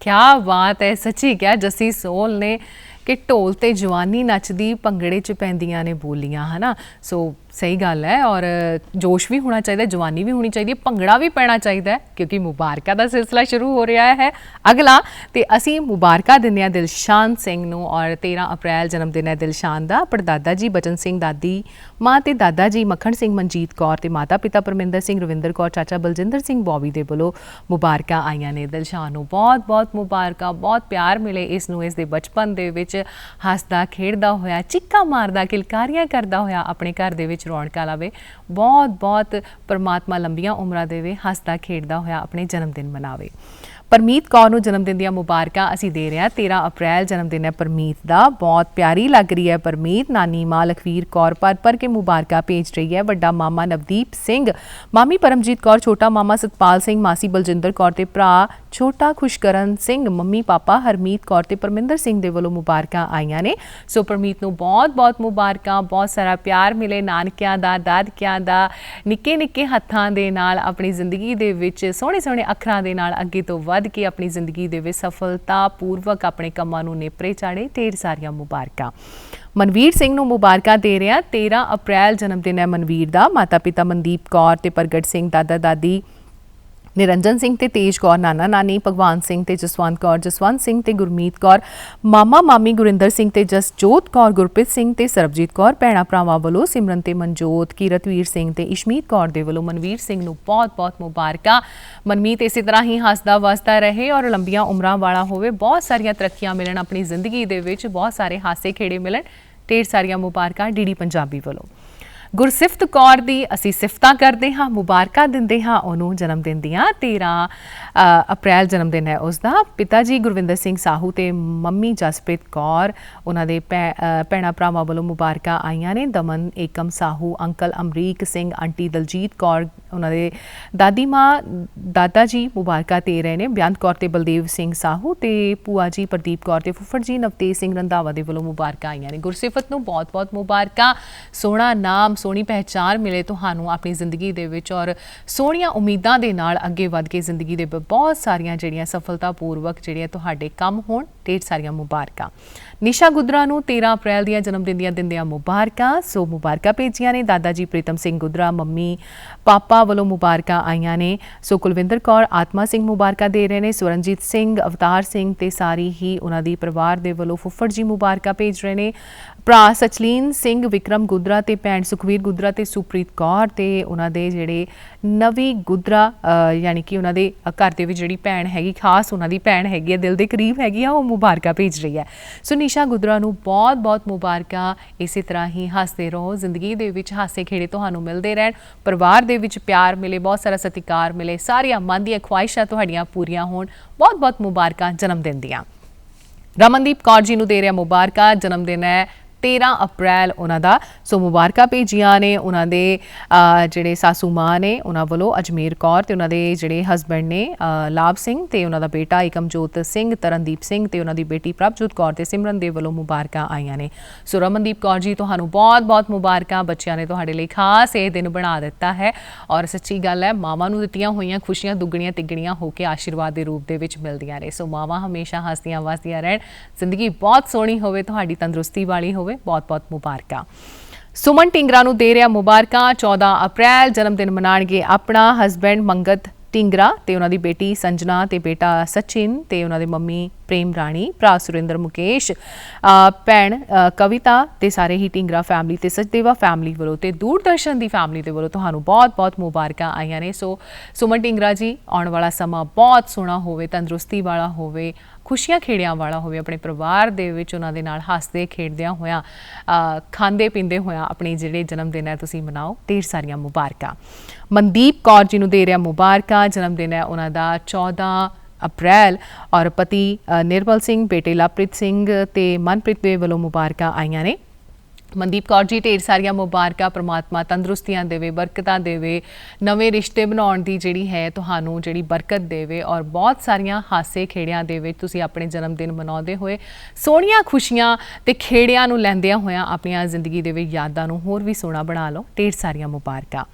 क्या बात है, सच्ची क्या जसी सोल ने ਕਿ ਢੋਲ ਤੇ ਜਵਾਨੀ ਨੱਚਦੀ ਭੰਗੜੇ 'ਚ ਪੈਂਦੀਆਂ ਨੇ ਬੋਲੀਆਂ, ਹਨਾ। ਸੋ ਸਹੀ ਗੱਲ ਹੈ, ਔਰ ਜੋਸ਼ ਵੀ ਹੋਣਾ ਚਾਹੀਦਾ, ਜਵਾਨੀ ਵੀ ਹੋਣੀ ਚਾਹੀਦੀ ਹੈ, ਭੰਗੜਾ ਵੀ ਪੈਣਾ ਚਾਹੀਦਾ ਹੈ, ਕਿਉਂਕਿ ਮੁਬਾਰਕਾਂ ਦਾ ਸਿਲਸਿਲਾ ਸ਼ੁਰੂ ਹੋ ਰਿਹਾ ਹੈ ਅਗਲਾ। ਤੇ ਅਸੀਂ ਮੁਬਾਰਕਾਂ ਦਿੰਦੇ ਹਾਂ ਦਿਲਸ਼ਾਨ ਸਿੰਘ ਨੂੰ, ਔਰ 13 ਅਪ੍ਰੈਲ ਜਨਮ ਦਿਨ ਹੈ ਦਿਲਸ਼ਾਨ ਦਾ। ਪੜਦਾਦਾ ਜੀ ਬਚਨ ਸਿੰਘ, ਦਾਦੀ ਮਾਂ ਤੇ ਦਾਦਾ ਜੀ ਮੱਖਣ ਸਿੰਘ, ਮਨਜੀਤ ਕੌਰ ਤੇ ਮਾਤਾ ਪਿਤਾ ਪਰਮਿੰਦਰ ਸਿੰਘ, ਰਵਿੰਦਰ ਕੌਰ, ਚਾਚਾ ਬਲਜਿੰਦਰ ਸਿੰਘ ਬੋਬੀ ਦੇ ਵੱਲੋਂ ਮੁਬਾਰਕਾਂ ਆਈਆਂ ਨੇ ਦਿਲਸ਼ਾਨ ਨੂੰ। ਬਹੁਤ ਬਹੁਤ ਮੁਬਾਰਕਾਂ, ਬਹੁਤ ਪਿਆਰ ਮਿਲੇ ਇਸ ਨੂੰ, ਇਸ ਦੇ ਬਚਪਨ ਦੇ ਵਿੱਚ ਹੱਸਦਾ ਖੇਡਦਾ ਹੋਇਆ, ਚੀਕਾਂ ਮਾਰਦਾ, ਕਿਲਕਾਰੀਆਂ ਕਰਦਾ ਹੋਇਆ ਆਪਣੇ ਘਰ ਦੇ ਵਿੱਚ ਰੌਣਕਾਂ ਲਾਵੇ। ਬਹੁਤ ਬਹੁਤ ਪਰਮਾਤਮਾ ਲੰਬੀਆਂ ਉਮਰਾਂ ਦੇਵੇ, ਹੱਸਦਾ ਖੇਡਦਾ ਹੋਇਆ ਆਪਣੇ ਜਨਮ ਦਿਨ ਮਨਾਵੇ। ਪਰਮੀਤ ਕੌਰ ਨੂੰ ਜਨਮ ਦਿਨ ਦੀਆਂ ਮੁਬਾਰਕਾਂ ਅਸੀਂ ਦੇ ਰਹੇ ਹਾਂ। 13 ਅਪ੍ਰੈਲ ਜਨਮ ਦਿਨ ਹੈ ਪਰਮੀਤ ਦਾ। ਬਹੁਤ ਪਿਆਰੀ ਲੱਗ ਰਹੀ ਹੈ ਪਰਮੀਤ। ਨਾਨੀ ਮਾਂ ਲਖਵੀਰ ਕੌਰ ਭਰ ਕੇ ਮੁਬਾਰਕਾਂ ਭੇਜ ਰਹੀ ਹੈ। ਵੱਡਾ ਮਾਮਾ ਨਵਦੀਪ ਸਿੰਘ, ਮਾਮੀ ਪਰਮਜੀਤ ਕੌਰ, ਛੋਟਾ ਮਾਮਾ ਸਤਪਾਲ ਸਿੰਘ, ਮਾਸੀ ਬਲਜਿੰਦਰ ਕੌਰ ਤੇ ਭਰਾ ਛੋਟਾ ਖੁਸ਼ਕਰਨ ਸਿੰਘ, ਮੰਮੀ ਪਾਪਾ ਹਰਮੀਤ ਕੌਰ ਤੇ ਪਰਮਿੰਦਰ ਸਿੰਘ ਦੇ ਵੱਲੋਂ ਮੁਬਾਰਕਾਂ ਆਈਆਂ ਨੇ। ਸੋ ਪਰਮੀਤ ਨੂੰ ਬਹੁਤ ਬਹੁਤ ਮੁਬਾਰਕਾਂ, ਬਹੁਤ ਸਾਰਾ ਪਿਆਰ ਮਿਲੇ ਨਾਨਕਿਆਂ ਦਾ, ਦਾਦਕਿਆਂ ਦਾ, ਨਿੱਕੇ ਨਿੱਕੇ ਹੱਥਾਂ ਦੇ ਨਾਲ ਆਪਣੀ ਜ਼ਿੰਦਗੀ ਦੇ ਵਿੱਚ ਸੋਹਣੇ ਸੋਹਣੇ ਅੱਖਰਾਂ ਦੇ ਨਾਲ ਅੱਗੇ ਤੋਂ ਵੱਧ ਕੇ ਆਪਣੀ ਜ਼ਿੰਦਗੀ ਦੇ ਵਿੱਚ ਸਫਲਤਾ ਪੂਰਵਕ ਆਪਣੇ ਕੰਮਾਂ ਨੂੰ ਨੇਪਰੇ ਚਾੜੇ। ਢੇਰ ਸਾਰੀਆਂ ਮੁਬਾਰਕਾਂ। ਮਨਵੀਰ ਸਿੰਘ ਨੂੰ ਮੁਬਾਰਕਾਂ ਦੇ ਰਹੇ ਹਾਂ। 13 ਅਪ੍ਰੈਲ ਜਨਮ ਦਿਨ ਹੈ ਮਨਵੀਰ ਦਾ। ਮਾਤਾ ਪਿਤਾ ਮਨਦੀਪ ਕੌਰ ਤੇ ਪ੍ਰਗਟ ਸਿੰਘ, ਦਾਦਾ ਦਾਦੀ ਨਿਰੰਜਨ ਸਿੰਘ ਤੇ ਤੇਜ ਕੌਰ, ਨਾਨਾ ਨਾਨੀ ਭਗਵਾਨ ਸਿੰਘ ਤੇ ਜਸਵੰਤ ਕੌਰ, ਜਸਵੰਤ ਸਿੰਘ ਤੇ ਗੁਰਮੀਤ ਕੌਰ, ਮਾਮਾ ਮਾਮੀ ਗੁਰਿੰਦਰ ਸਿੰਘ ਤੇ ਜਸਜੋਤ ਕੌਰ, ਗੁਰਪ੍ਰੀਤ ਸਿੰਘ ਤੇ ਸਰਬਜੀਤ ਕੌਰ, ਭੈਣਾਂ ਭਰਾਵਾਂ ਵੱਲੋਂ ਸਿਮਰਨ ਤੇ ਮਨਜੋਤ, ਕੀਰਤਵੀਰ ਸਿੰਘ ਤੇ ਇਸ਼ਮੀਤ ਕੌਰ ਦੇ ਵੱਲੋਂ ਮਨਵੀਰ ਸਿੰਘ ਨੂੰ ਬਹੁਤ ਬਹੁਤ ਮੁਬਾਰਕਾਂ। ਮਨਮੀਤ ਇਸੇ ਤਰ੍ਹਾਂ ਹੀ ਹੱਸਦਾ ਵਸਦਾ ਰਹੇ ਔਰ ਲੰਬੀਆਂ ਉਮਰਾਂ ਵਾਲਾ ਹੋਵੇ, ਬਹੁਤ ਸਾਰੀਆਂ ਤਰੱਕੀਆਂ ਮਿਲਣ ਆਪਣੀ ਜ਼ਿੰਦਗੀ ਦੇ ਵਿੱਚ, ਬਹੁਤ ਸਾਰੇ ਹਾਸੇ ਖੇੜੇ ਮਿਲਣ। ਢੇਰ ਸਾਰੀਆਂ ਮੁਬਾਰਕਾਂ ਡੀਡੀ ਪੰਜਾਬੀ ਵੱਲੋਂ। ਗੁਰਸਿਫਤ ਕੌਰ ਦੀ ਅਸੀਂ ਸਿਫਤਾਂ ਕਰਦੇ ਹਾਂ, ਮੁਬਾਰਕਾਂ ਦਿੰਦੇ ਹਾਂ ਉਹਨੂੰ ਜਨਮ ਦਿਨ ਦੀਆਂ। 13 ਅਪ੍ਰੈਲ ਜਨਮ ਦਿਨ ਹੈ ਉਸਦਾ। ਪਿਤਾ ਜੀ ਗੁਰਵਿੰਦਰ ਸਿੰਘ ਸਾਹੂ ਤੇ ਮੰਮੀ ਜਸਪ੍ਰੀਤ ਕੌਰ, ਉਹਨਾਂ ਦੇ ਭੈਣਾਂ ਭਰਾਵਾਂ ਵੱਲੋਂ ਮੁਬਾਰਕਾਂ ਆਈਆਂ ਨੇ। ਦਮਨ ਏਕਮ ਸਾਹੂ, ਅੰਕਲ ਅਮਰੀਕ ਸਿੰਘ, ਆਂਟੀ ਦਲਜੀਤ ਕੌਰ, ਉਹਨਾਂ ਦੇ ਦਾਦੀ ਮਾਂ ਦਾਦਾ ਜੀ ਮੁਬਾਰਕਾਂ ਦੇ ਰਹੇ ਨੇ। ਬੇਅੰਤ ਕੌਰ ਤੇ ਬਲਦੇਵ ਸਿੰਘ ਸਾਹੂ ਤੇ ਭੂਆ ਜੀ ਪ੍ਰਦੀਪ ਕੌਰ ਤੇ ਫੁੱਫੜ ਜੀ ਨਵਤੇਜ ਸਿੰਘ ਰੰਧਾਵਾ ਦੇ ਵੱਲੋਂ ਮੁਬਾਰਕਾਂ ਆਈਆਂ ਨੇ। ਗੁਰਸਿਫਤ ਨੂੰ ਬਹੁਤ ਬਹੁਤ ਮੁਬਾਰਕਾਂ। ਸੋਹਣਾ ਨਾਮ, ਸੋਹਣੀ ਪਹਿਚਾਣ ਮਿਲੇ ਤੁਹਾਨੂੰ ਆਪਣੀ ਜ਼ਿੰਦਗੀ ਦੇ ਵਿੱਚ, ਔਰ ਸੋਹਣੀਆਂ ਉਮੀਦਾਂ ਦੇ ਨਾਲ ਅੱਗੇ ਵੱਧ ਕੇ ਜ਼ਿੰਦਗੀ ਦੇ ਬਹੁਤ ਸਾਰੀਆਂ ਜਿਹੜੀਆਂ ਸਫਲਤਾਪੂਰਵਕ ਜਿਹੜੀਆਂ ਤੁਹਾਡੇ ਕੰਮ ਹੋਣ। ਢੇਰ ਸਾਰੀਆਂ ਮੁਬਾਰਕਾਂ। ਨਿਸ਼ਾ ਗੁਦਰਾ ਨੂੰ 13 ਅਪ੍ਰੈਲ ਦੀਆਂ ਜਨਮ ਦਿਨ ਦੀਆਂ ਦਿੰਦਿਆਂ ਮੁਬਾਰਕਾਂ। ਸੋ ਮੁਬਾਰਕਾਂ ਭੇਜੀਆਂ ਨੇ ਦਾਦਾ ਜੀ ਪ੍ਰੀਤਮ ਸਿੰਘ ਗੁਦਰਾ, ਮੰਮੀ ਪਾਪਾ ਵੱਲੋਂ ਮੁਬਾਰਕਾਂ ਆਈਆਂ ਨੇ। ਸੋ ਕੁਲਵਿੰਦਰ ਕੌਰ, ਆਤਮਾ ਸਿੰਘ ਮੁਬਾਰਕਾਂ ਦੇ ਰਹੇ ਨੇ। ਸਵਰਨਜੀਤ ਸਿੰਘ, ਅਵਤਾਰ ਸਿੰਘ ਤੇ ਸਾਰੀ ਹੀ ਉਹਨਾਂ ਦੀ ਪਰਿਵਾਰ ਦੇ ਵੱਲੋਂ ਫੁੱਫੜ ਜੀ ਮੁਬਾਰਕਾਂ ਭੇਜ ਰਹੇ ਨੇ। ਭਰਾ ਸਚਲੀਨ ਸਿੰਘ, ਵਿਕਰਮ ਗੁਦਰਾ ਤੇ ਭੈਣ ਸੁਖਵੀਰ ਗੁਦਰਾ ਤੇ ਸੁਪ੍ਰੀਤ ਕੌਰ ਤੇ ਉਹਨਾਂ ਦੇ ਜਿਹੜੇ ਨਵੀਂ ਗੁਦਰਾ, ਯਾਨੀ ਕਿ ਉਹਨਾਂ ਦੇ ਘਰ ਦੇ ਵਿੱਚ ਜਿਹੜੀ ਭੈਣ ਹੈਗੀ, ਖਾਸ ਉਹਨਾਂ ਦੀ ਭੈਣ ਹੈਗੀ ਹੈ, ਦਿਲ ਦੇ ਕਰੀਬ ਹੈਗੀ ਆ, ਉਹ ਮੁਬਾਰਕਾਂ ਭੇਜ ਰਹੀ ਹੈ। ਸੋ ਨਿਸ਼ਾ ਗੁਦਰਾ ਨੂੰ ਬਹੁਤ ਬਹੁਤ ਮੁਬਾਰਕਾਂ। ਇਸੇ ਤਰ੍ਹਾਂ ਹੀ ਹੱਸਦੇ ਰਹੋ, ਜ਼ਿੰਦਗੀ ਦੇ ਵਿੱਚ ਹਾਸੇ ਖੇੜੇ ਤੁਹਾਨੂੰ ਮਿਲਦੇ ਰਹਿਣ, ਪਰਿਵਾਰ ਦੇ ਵਿੱਚ ਪਿਆਰ ਮਿਲੇ, ਬਹੁਤ ਸਾਰਾ ਸਤਿਕਾਰ ਮਿਲੇ, ਸਾਰੀਆਂ ਮਨ ਦੀਆਂ ਖੁਆਇਸ਼ਾਂ ਤੁਹਾਡੀਆਂ ਪੂਰੀਆਂ ਹੋਣ। ਬਹੁਤ ਬਹੁਤ ਮੁਬਾਰਕਾਂ ਜਨਮ ਦਿਨ ਦੀਆਂ। ਰਮਨਦੀਪ ਕੌਰ ਜੀ ਨੂੰ ਦੇ ਰਿਹਾ ਮੁਬਾਰਕਾਂ। ਜਨਮ ਦਿਨ ਹੈ 13 ਅਪ੍ਰੈਲ ਉਹਨਾਂ ਦਾ। ਸੋ ਮੁਬਾਰਕਾਂ ਭੇਜੀਆਂ ਨੇ ਉਹਨਾਂ ਦੇ ਜਿਹੜੇ ਸਾਸੂ ਮਾਂ ਨੇ, ਉਹਨਾਂ ਵੱਲੋਂ ਅਜਮੇਰ ਕੌਰ ਤੇ ਉਹਨਾਂ ਦੇ ਜਿਹੜੇ ਹਸਬੈਂਡ ਨੇ ਲਾਭ ਸਿੰਘ ਤੇ ਉਹਨਾਂ ਦਾ ਬੇਟਾ ਏਕਮਜੋਤ ਸਿੰਘ, ਤਰਨਦੀਪ ਸਿੰਘ ਤੇ ਉਹਨਾਂ ਦੀ ਬੇਟੀ ਪ੍ਰਭਜੋਤ ਕੌਰ ਤੇ ਸਿਮਰਨ ਦੇ ਵੱਲੋਂ ਮੁਬਾਰਕਾਂ ਆਈਆਂ ਨੇ। ਸੋ ਰਮਨਦੀਪ ਕੌਰ ਜੀ ਤੁਹਾਨੂੰ ਬਹੁਤ ਬਹੁਤ ਮੁਬਾਰਕਾਂ। ਬੱਚਿਆਂ ਨੇ ਤੁਹਾਡੇ ਲਈ ਖਾਸ ਇਹ ਦਿਨ ਬਣਾ ਦਿੱਤਾ ਹੈ, ਔਰ ਸੱਚੀ ਗੱਲ ਹੈ, ਮਾਵਾਂ ਨੂੰ ਦਿੱਤੀਆਂ ਹੋਈਆਂ ਖੁਸ਼ੀਆਂ ਦੁੱਗਣੀਆਂ ਤਿੱਗਣੀਆਂ ਹੋ ਕੇ ਆਸ਼ੀਰਵਾਦ ਦੇ ਰੂਪ ਦੇ ਵਿੱਚ ਮਿਲਦੀਆਂ ਨੇ। ਸੋ ਮਾਵਾਂ ਹਮੇਸ਼ਾ ਹੱਸਦੀਆਂ ਵਸਦੀਆਂ ਰਹਿਣ, ਜ਼ਿੰਦਗੀ ਬਹੁਤ ਸੋਹਣੀ ਹੋਵੇ, ਤੁਹਾਡੀ ਤੰਦਰੁਸਤੀ ਵਾਲੀ ਹੋਵੇ। ਬਹੁਤ ਬਹੁਤ ਮੁਬਾਰਕਾਂ। ਸੁਮਨ ਢਿੰਗਰਾ ਨੂੰ ਦੇ ਰਿਹਾ ਮੁਬਾਰਕਾਂ। 14 ਅਪ੍ਰੈਲ ਜਨਮ ਦਿਨ ਮਨਾਉਣਗੇ ਆਪਣਾ ਹਸਬੈਂਡ ਮੰਗਤ ਢਿੰਗਰਾ ਤੇ ਉਹਨਾਂ ਦੀ ਬੇਟੀ ਸੰਜਨਾ ਤੇ ਬੇਟਾ ਸਚਿਨ ਤੇ ਉਹਨਾਂ ਦੇ ਮੰਮੀ ਪ੍ਰੇਮ ਰਾਣੀ, ਭਰਾ ਸੁਰਿੰਦਰ ਮੁਕੇਸ਼, ਭੈਣ ਕਵਿਤਾ ਤੇ ਸਾਰੇ ਹੀ ਢਿੰਗਰਾ ਫੈਮਿਲੀ ਤੇ ਸਚਦੇਵਾ ਫੈਮਿਲੀ ਵੱਲੋਂ ਤੇ ਦੂਰਦਰਸ਼ਨ ਦੀ ਫੈਮਿਲੀ ਦੇ ਵੱਲੋਂ ਤੁਹਾਨੂੰ ਬਹੁਤ ਬਹੁਤ ਮੁਬਾਰਕਾਂ ਆਈਆਂ ਨੇ। ਸੋ ਸੁਮਨ ਢਿੰਗਰਾ ਜੀ, ਆਉਣ ਵਾਲਾ ਸਮਾਂ ਬਹੁਤ ਸੋਹਣਾ ਹੋਵੇ, ਤੰਦਰੁਸਤੀ ਵਾਲਾ ਹੋਵੇ, ਖੁਸ਼ੀਆਂ ਖੇੜਿਆਂ ਵਾਲਾ ਹੋਵੇ। ਆਪਣੇ ਪਰਿਵਾਰ ਦੇ ਵਿੱਚ ਉਹਨਾਂ ਦੇ ਨਾਲ ਹੱਸਦੇ ਖੇਡਦਿਆਂ ਹੋਇਆਂ, ਖਾਂਦੇ ਪੀਂਦੇ ਹੋਇਆਂ ਆਪਣੇ ਜਿਹੜੇ ਜਨਮ ਦਿਨ ਹੈ ਤੁਸੀਂ ਮਨਾਓ। ਢੇਰ ਸਾਰੀਆਂ ਮੁਬਾਰਕਾਂ। ਮਨਦੀਪ ਕੌਰ ਜੀ ਨੂੰ ਦੇ ਰਿਹਾ ਮੁਬਾਰਕਾਂ। ਜਨਮ ਦਿਨ ਹੈ ਉਹਨਾਂ ਦਾ 14 ਅਪ੍ਰੈਲ ਔਰ ਪਤੀ ਨਿਰਮਲ ਸਿੰਘ, ਬੇਟੇ ਲਵਪ੍ਰੀਤ ਸਿੰਘ ਤੇ ਮਨਪ੍ਰੀਤ ਦੇ ਵੱਲੋਂ ਮੁਬਾਰਕਾਂ ਆਈਆਂ ਨੇ। ਮਨਦੀਪ ਕੌਰ ਜੀ ਢੇਰ ਸਾਰੀਆਂ ਮੁਬਾਰਕਾਂ, ਪ੍ਰਮਾਤਮਾ ਤੰਦਰੁਸਤੀਆਂ ਦੇਵੇ, ਬਰਕਤਾਂ ਦੇਵੇ, ਨਵੇਂ ਰਿਸ਼ਤੇ ਬਣਾਉਣ ਦੀ ਜਿਹੜੀ ਹੈ ਤੁਹਾਨੂੰ ਜਿਹੜੀ ਬਰਕਤ ਦੇਵੇ ਔਰ ਬਹੁਤ ਸਾਰੀਆਂ ਹਾਸੇ ਖੇੜਿਆਂ ਦੇ ਵਿੱਚ ਤੁਸੀਂ ਆਪਣੇ ਜਨਮ ਦਿਨ ਮਨਾਉਂਦੇ ਹੋਏ ਸੋਹਣੀਆਂ ਖੁਸ਼ੀਆਂ ਤੇ ਖੇੜਿਆਂ ਨੂੰ ਲੈਂਦਿਆਂ ਹੋਇਆਂ ਆਪਣੀਆਂ ਜ਼ਿੰਦਗੀ ਦੇ ਵਿੱਚ ਯਾਦਾਂ ਨੂੰ ਹੋਰ ਵੀ ਸੋਹਣਾ ਬਣਾ ਲਓ। ਢੇਰ ਸਾਰੀਆਂ ਮੁਬਾਰਕਾਂ।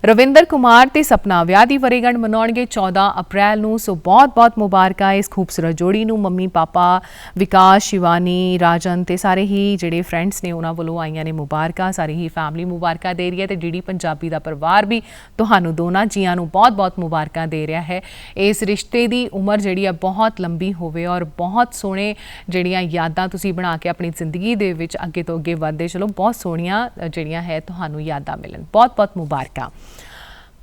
ਰਵਿੰਦਰ ਕੁਮਾਰ ਤੇ ਸਪਨਾ ਵਿਆਹ ਦੀ ਵਰ੍ਹੇਗੰਢ ਮਨਾਉਣਗੇ 14 ਅਪ੍ਰੈਲ ਨੂੰ, ਸੋ ਬਹੁਤ-ਬਹੁਤ ਮੁਬਾਰਕਾਂ ਇਸ ਖੂਬਸੂਰਤ ਜੋੜੀ ਨੂੰ। ਮੰਮੀ ਪਾਪਾ ਵਿਕਾਸ, ਸ਼ਿਵਾਨੀ, ਰਾਜਨ ਤੇ ਸਾਰੇ ਹੀ ਜਿਹੜੇ ਫਰੈਂਡਸ ਨੇ ਉਹਨਾਂ ਵੱਲੋਂ ਆਈਆਂ ਨੇ ਮੁਬਾਰਕਾਂ। ਸਾਰੀ ਹੀ ਫੈਮਿਲੀ ਮੁਬਾਰਕਾਂ ਦੇ ਰਹੀ ਹੈ ਤੇ ਡੀਡੀ ਪੰਜਾਬੀ ਦਾ ਪਰਿਵਾਰ ਵੀ ਤੁਹਾਨੂੰ ਦੋਨਾਂ ਜੀਆਂ ਨੂੰ ਬਹੁਤ-ਬਹੁਤ ਮੁਬਾਰਕਾਂ ਦੇ ਰਿਹਾ ਹੈ। ਇਸ ਰਿਸ਼ਤੇ ਦੀ ਉਮਰ ਜਿਹੜੀ ਆ ਬਹੁਤ ਲੰਬੀ ਹੋਵੇ ਔਰ ਬਹੁਤ ਸੋਹਣੇ ਜਿਹੜੀਆਂ ਯਾਦਾਂ ਤੁਸੀਂ ਬਣਾ ਕੇ ਆਪਣੀ ਜ਼ਿੰਦਗੀ ਦੇ ਵਿੱਚ ਅੱਗੇ ਤੋਂ ਅੱਗੇ ਵਧਦੇ ਚਲੋ, ਬਹੁਤ ਸੋਹਣੀਆਂ ਜਿਹੜੀਆਂ ਹੈ ਤੁਹਾਨੂੰ ਯਾਦਾਂ ਮਿਲਣ। ਬਹੁਤ-ਬਹੁਤ ਮੁਬਾਰਕਾਂ।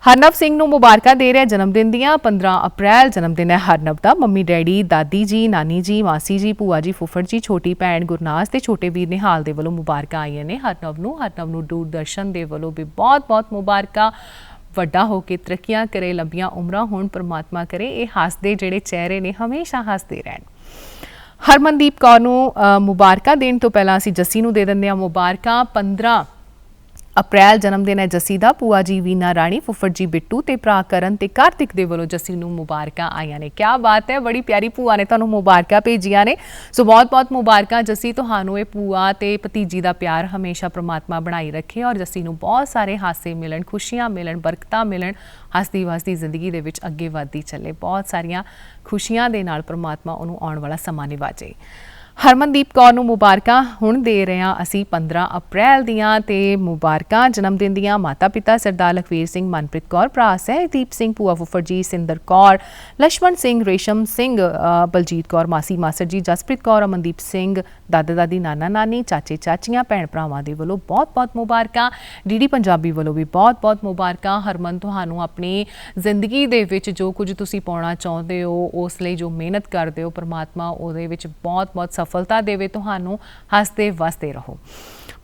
ਹਰਨਵ ਸਿੰਘ ਨੂੰ ਮੁਬਾਰਕਾਂ ਦੇ ਰਿਹਾ ਜਨਮ ਦਿਨ ਦੀਆਂ। 15 ਅਪ੍ਰੈਲ ਜਨਮ ਦਿਨ ਹੈ ਹਰਨਵ ਦਾ। ਮੰਮੀ ਡੈਡੀ, ਦਾਦੀ ਜੀ, ਨਾਨੀ ਜੀ, ਮਾਸੀ ਜੀ, ਭੂਆ ਜੀ, ਫੁੱਫੜ ਜੀ, ਛੋਟੀ ਭੈਣ ਗੁਰਨਾਜ਼ ਤੇ ਛੋਟੇ ਵੀਰ ਨਿਹਾਲ ਦੇ ਵੱਲੋਂ ਮੁਬਾਰਕਾਂ ਆਈਆਂ ਨੇ ਹਰਨਵ ਨੂੰ ਦੂਰਦਰਸ਼ਨ ਦੇ ਵੱਲੋਂ ਵੀ ਬਹੁਤ-ਬਹੁਤ ਮੁਬਾਰਕਾਂ। ਵੱਡਾ ਹੋ ਕੇ ਤਰੱਕੀਆਂ ਕਰੇ, ਲੰਬੀਆਂ ਉਮਰਾਂ ਹੋਣ, ਪਰਮਾਤਮਾ ਕਰੇ ਇਹ ਹੱਸਦੇ ਜਿਹੜੇ ਚਿਹਰੇ ਨੇ ਹਮੇਸ਼ਾ ਹੱਸਦੇ ਰਹਿਣ। ਹਰਮਨਦੀਪ ਕੌਰ ਨੂੰ ਮੁਬਾਰਕਾਂ ਦੇਣ ਤੋਂ ਪਹਿਲਾਂ ਅਸੀਂ ਜੱਸੀ ਨੂੰ ਦੇ ਦਿੰਦੇ ਹਾਂ ਮੁਬਾਰਕਾਂ। 15 ਅਪ੍ਰੈਲ ਜਨਮ ਦਿਨ ਹੈ ਜੱਸੀ ਦਾ। ਭੂਆ ਜੀ ਵੀਨਾ ਰਾਣੀ, ਫੁੱਫੜ ਜੀ ਬਿੱਟੂ ਤੇ ਭਰਾ ਕਰਨ ਤੇ ਕਾਰਤਿਕ ਦੇ ਵੱਲੋਂ ਜੱਸੀ ਨੂੰ ਮੁਬਾਰਕਾਂ ਆਈਆਂ ਨੇ। ਕਿਆ ਬਾਤ ਹੈ, ਬੜੀ ਪਿਆਰੀ ਭੂਆ ਨੇ ਤੁਹਾਨੂੰ ਮੁਬਾਰਕਾਂ ਭੇਜੀਆਂ ਨੇ। ਸੋ ਬਹੁਤ-ਬਹੁਤ ਮੁਬਾਰਕਾਂ ਜੱਸੀ ਤੁਹਾਨੂੰ। ਇਹ ਭੂਆ ਤੇ ਭਤੀਜੀ ਦਾ ਪਿਆਰ ਹਮੇਸ਼ਾ ਪ੍ਰਮਾਤਮਾ ਬਣਾਈ ਰੱਖੇ ਔਰ ਜੱਸੀ ਨੂੰ ਬਹੁਤ ਸਾਰੇ ਹਾਸੇ ਮਿਲਣ, ਖੁਸ਼ੀਆਂ ਮਿਲਣ, ਬਰਕਤਾਂ ਮਿਲਣ, ਹੱਸਦੀ ਵਸਦੀ ਜ਼ਿੰਦਗੀ ਦੇ ਵਿੱਚ ਅੱਗੇ ਵਧਦੀ ਚੱਲੇ। ਬਹੁਤ ਸਾਰੀਆਂ ਖੁਸ਼ੀਆਂ ਦੇ ਨਾਲ ਪ੍ਰਮਾਤਮਾ ਉਹਨੂੰ ਆਉਣ ਵਾਲਾ ਸਮਾਂ ਨਿਵਾਜੇ। ਹਰਮਨਦੀਪ ਕੌਰ ਨੂੰ ਮੁਬਾਰਕਾਂ ਹੁਣ ਦੇ ਰਹੇ ਹਾਂ ਅਸੀਂ 15 ਅਪ੍ਰੈਲ ਦੀਆਂ ਤੇ ਮੁਬਾਰਕਾਂ ਜਨਮ ਦਿਨ ਦੀਆਂ ਮਾਤਾ ਪਿਤਾ ਸਰਦਾਰ ਲਖਵੀਰ ਸਿੰਘ, ਮਨਪ੍ਰੀਤ ਕੌਰ, ਭਰਾ ਸਹਿਜਦੀਪ ਸਿੰਘ, ਭੂਆ ਫੁੱਫੜ ਜੀ, ਸਿੰਦਰ ਕੌਰ, ਲక్ష్మణ ਸਿੰਘ, ਰੇਸ਼ਮ ਸਿੰਘ, ਬਲਜੀਤ ਕੌਰ, ਮਾਸੀ ਮਾਸੜ ਜੀ, ਜਸਪ੍ਰੀਤ ਕੌਰ, ਅਮਨਦੀਪ ਸਿੰਘ, ਦਾਦਾ ਦਾਦੀ, ਨਾਨਾ ਨਾਨੀ, ਚਾਚੇ ਚਾਚੀਆਂ, ਭੈਣ ਭਰਾਵਾਂ ਦੇ ਵੱਲੋਂ ਬਹੁਤ-ਬਹੁਤ ਮੁਬਾਰਕਾਂ। ਡੀਡੀ ਪੰਜਾਬੀ ਵੱਲੋਂ ਵੀ ਬਹੁਤ-ਬਹੁਤ ਮੁਬਾਰਕਾਂ। ਹਰਮਨ ਤੁਹਾਨੂੰ ਆਪਣੀ ਜ਼ਿੰਦਗੀ ਦੇ ਵਿੱਚ ਜੋ ਕੁਝ ਤੁਸੀਂ ਪਾਉਣਾ ਚਾਹੁੰਦੇ ਹੋ, ਉਸ ਲਈ ਜੋ ਮਿਹਨਤ ਕਰਦੇ ਹੋ, ਪ੍ਰਮਾਤਮਾ ਉਹਦੇ ਵਿੱਚ ਬਹੁਤ-ਬਹੁਤ ਸਫਲਤਾ ਦੇਵੇ ਤੁਹਾਨੂੰ। ਹੱਸਦੇ ਵਸਦੇ ਰਹੋ।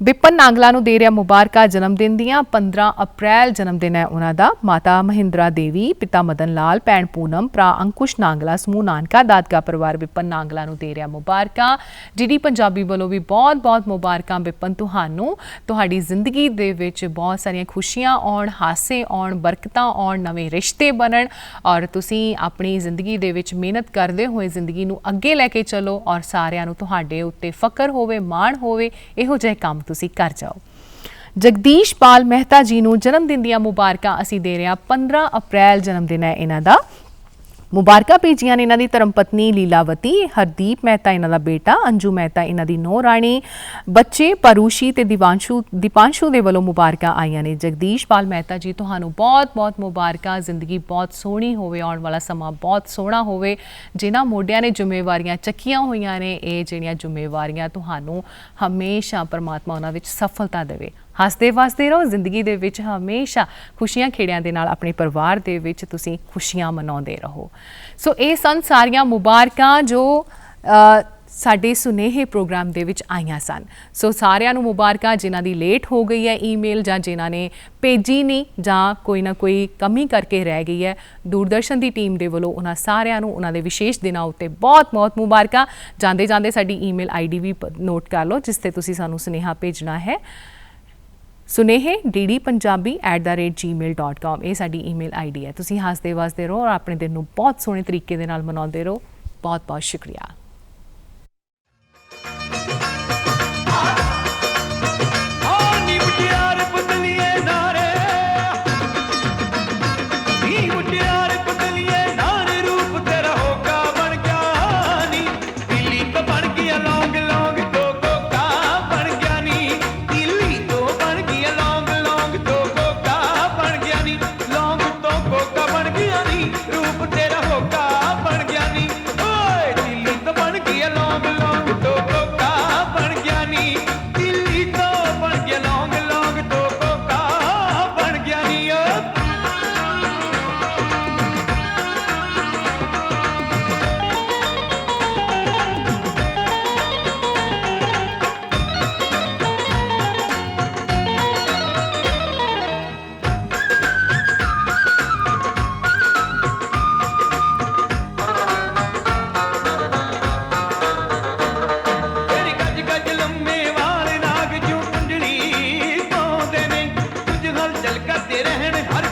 ਵਿਪਨ ਨਾਂਗਲਾ ਨੂੰ ਦੇ ਰਿਹਾ ਮੁਬਾਰਕਾਂ ਜਨਮ ਦਿਨ ਦੀਆਂ। 15 ਅਪ੍ਰੈਲ ਜਨਮ ਦਿਨ ਹੈ ਉਹਨਾਂ ਦਾ। ਮਾਤਾ ਮਹਿੰਦਰਾ ਦੇਵੀ, ਪਿਤਾ ਮਦਨ ਲਾਲ, ਭੈਣ ਪੂਨਮ, ਭਰਾ ਅੰਕੁਸ਼ ਨਾਂਗਲਾ, ਸਮੂਹ ਨਾਨਕਾ ਦਾਦਕਾ ਪਰਿਵਾਰ ਵਿਪਨ ਨਾਂਗਲਾ ਨੂੰ ਦੇ ਰਿਹਾ ਮੁਬਾਰਕਾਂ। ਡੀਡੀ ਪੰਜਾਬੀ ਵੱਲੋਂ ਵੀ ਬਹੁਤ-ਬਹੁਤ ਮੁਬਾਰਕਾਂ ਵਿਪਨ ਤੁਹਾਨੂੰ। ਤੁਹਾਡੀ ਜ਼ਿੰਦਗੀ ਦੇ ਵਿੱਚ ਬਹੁਤ ਸਾਰੀਆਂ ਖੁਸ਼ੀਆਂ ਆਉਣ, ਹਾਸੇ ਆਉਣ, ਬਰਕਤਾਂ ਆਉਣ, ਨਵੇਂ ਰਿਸ਼ਤੇ ਬਣਨ ਔਰ ਤੁਸੀਂ ਆਪਣੀ ਜ਼ਿੰਦਗੀ ਦੇ ਵਿੱਚ ਮਿਹਨਤ ਕਰਦੇ ਹੋਏ ਜ਼ਿੰਦਗੀ ਨੂੰ ਅੱਗੇ ਲੈ ਕੇ ਚੱਲੋ ਔਰ ਸਾਰਿਆਂ ਨੂੰ ਤੁਹਾਡੇ ਉੱਤੇ ਫਖਰ ਹੋਵੇ, ਮਾਣ ਹੋਵੇ, ਇਹੋ ਜਿਹੇ ਕੰਮ ਤੁਸੀਂ ਕਰ ਜਾਓ। ਜਗਦੀਸ਼ ਪਾਲ ਮਹਿਤਾ ਜੀ ਨੂੰ ਜਨਮ ਦਿਨ ਦੀਆਂ ਮੁਬਾਰਕਾਂ ਅਸੀਂ ਦੇ ਰਹੇ ਹਾਂ। 15 ਅਪ੍ਰੈਲ ਜਨਮ ਦਿਨ ਹੈ ਇਹਨਾਂ ਦਾ। ਮੁਬਾਰਕਾਂ ਭੇਜੀਆਂ ਨੇ ਇਹਨਾਂ ਦੀ ਧਰਮ ਪਤਨੀ ਲੀਲਾਵਤੀ, ਹਰਦੀਪ ਮਹਿਤਾ ਇਹਨਾਂ ਦਾ ਬੇਟਾ, ਅੰਜੂ ਮਹਿਤਾ ਇਹਨਾਂ ਦੀ ਨੂੰਹ ਰਾਣੀ, ਬੱਚੇ ਪਰੂਸ਼ੀ ਤੇ ਦੀਪਾਂਸ਼ੂ ਦੇ ਵੱਲੋਂ ਮੁਬਾਰਕਾਂ ਆਈਆਂ ਨੇ। ਜਗਦੀਸ਼ ਪਾਲ ਮਹਿਤਾ ਜੀ ਤੁਹਾਨੂੰ ਬਹੁਤ-ਬਹੁਤ ਮੁਬਾਰਕਾਂ। ਜ਼ਿੰਦਗੀ ਬਹੁਤ ਸੋਹਣੀ ਹੋਵੇ, ਆਉਣ ਵਾਲਾ ਸਮਾਂ ਬਹੁਤ ਸੋਹਣਾ ਹੋਵੇ। ਜਿਨ੍ਹਾਂ ਮੋਢਿਆਂ ਨੇ ਜ਼ਿੰਮੇਵਾਰੀਆਂ ਚੱਕੀਆਂ ਹੋਈਆਂ ਨੇ, ਇਹ ਜਿਹੜੀਆਂ ਜ਼ਿੰਮੇਵਾਰੀਆਂ ਤੁਹਾਨੂੰ ਹਮੇਸ਼ਾ ਪਰਮਾਤਮਾ ਉਹਨਾਂ ਵਿੱਚ ਸਫਲਤਾ ਦੇਵੇ। ਹੱਸਦੇ ਵਸਦੇ ਰਹੋ। ਜ਼ਿੰਦਗੀ ਦੇ ਵਿੱਚ ਹਮੇਸ਼ਾ ਖੁਸ਼ੀਆਂ ਖੇੜਿਆਂ ਦੇ ਨਾਲ ਆਪਣੇ ਪਰਿਵਾਰ ਦੇ ਵਿੱਚ ਤੁਸੀਂ ਖੁਸ਼ੀਆਂ ਮਨਾਉਂਦੇ ਰਹੋ। ਸੋ ਇਹ ਸਨ ਸਾਰੀਆਂ ਮੁਬਾਰਕਾਂ ਜੋ ਸਾਡੇ ਸੁਨੇਹੇ ਪ੍ਰੋਗਰਾਮ ਦੇ ਵਿੱਚ ਆਈਆਂ ਸਨ। ਸੋ ਸਾਰਿਆਂ ਨੂੰ ਮੁਬਾਰਕਾਂ ਜਿਨ੍ਹਾਂ ਦੀ ਲੇਟ ਹੋ ਗਈ ਹੈ ਈਮੇਲ ਜਾਂ ਜਿਨ੍ਹਾਂ ਨੇ ਭੇਜੀ ਨਹੀਂ ਜਾਂ ਕੋਈ ਨਾ ਕੋਈ ਕਮੀ ਕਰਕੇ ਰਹਿ ਗਈ ਹੈ। ਦੂਰਦਰਸ਼ਨ ਦੀ ਟੀਮ ਦੇ ਵੱਲੋਂ ਉਹਨਾਂ ਸਾਰਿਆਂ ਨੂੰ ਉਹਨਾਂ ਦੇ ਵਿਸ਼ੇਸ਼ ਦਿਨਾਂ ਉੱਤੇ ਬਹੁਤ-ਬਹੁਤ ਮੁਬਾਰਕਾਂ। ਜਾਂਦੇ ਜਾਂਦੇ ਸਾਡੀ ਈਮੇਲ ਆਈਡੀ ਵੀ ਨੋਟ ਕਰ ਲਓ ਜਿਸ ਤੇ ਤੁਸੀਂ ਸਾਨੂੰ ਸੁਨੇਹਾ ਭੇਜਣਾ ਹੈ। ਸੁਨੇਹੇ ddpunjabi@gmail.com ਇਹ ਸਾਡੀ ਈਮੇਲ ਆਈਡੀ ਹੈ। ਤੁਸੀਂ ਹੱਸਦੇ ਵਸਦੇ ਰਹੋ ਔਰ ਆਪਣੇ ਦਿਨ ਨੂੰ ਬਹੁਤ ਸੋਹਣੇ ਤਰੀਕੇ ਦੇ ਨਾਲ ਮਨਾਉਂਦੇ ਰਹੋ। ਬਹੁਤ-ਬਹੁਤ ਸ਼ੁਕਰੀਆ। ਰੂਪ ਤੇਰਾ ਹੋਗਾ ਬਣ ਗਿਆ ਨੀ ਓਏ ਦਿੱਲੀ ਤੋਂ ਕਰਦੇ ਰਹਿਣ ਹਰ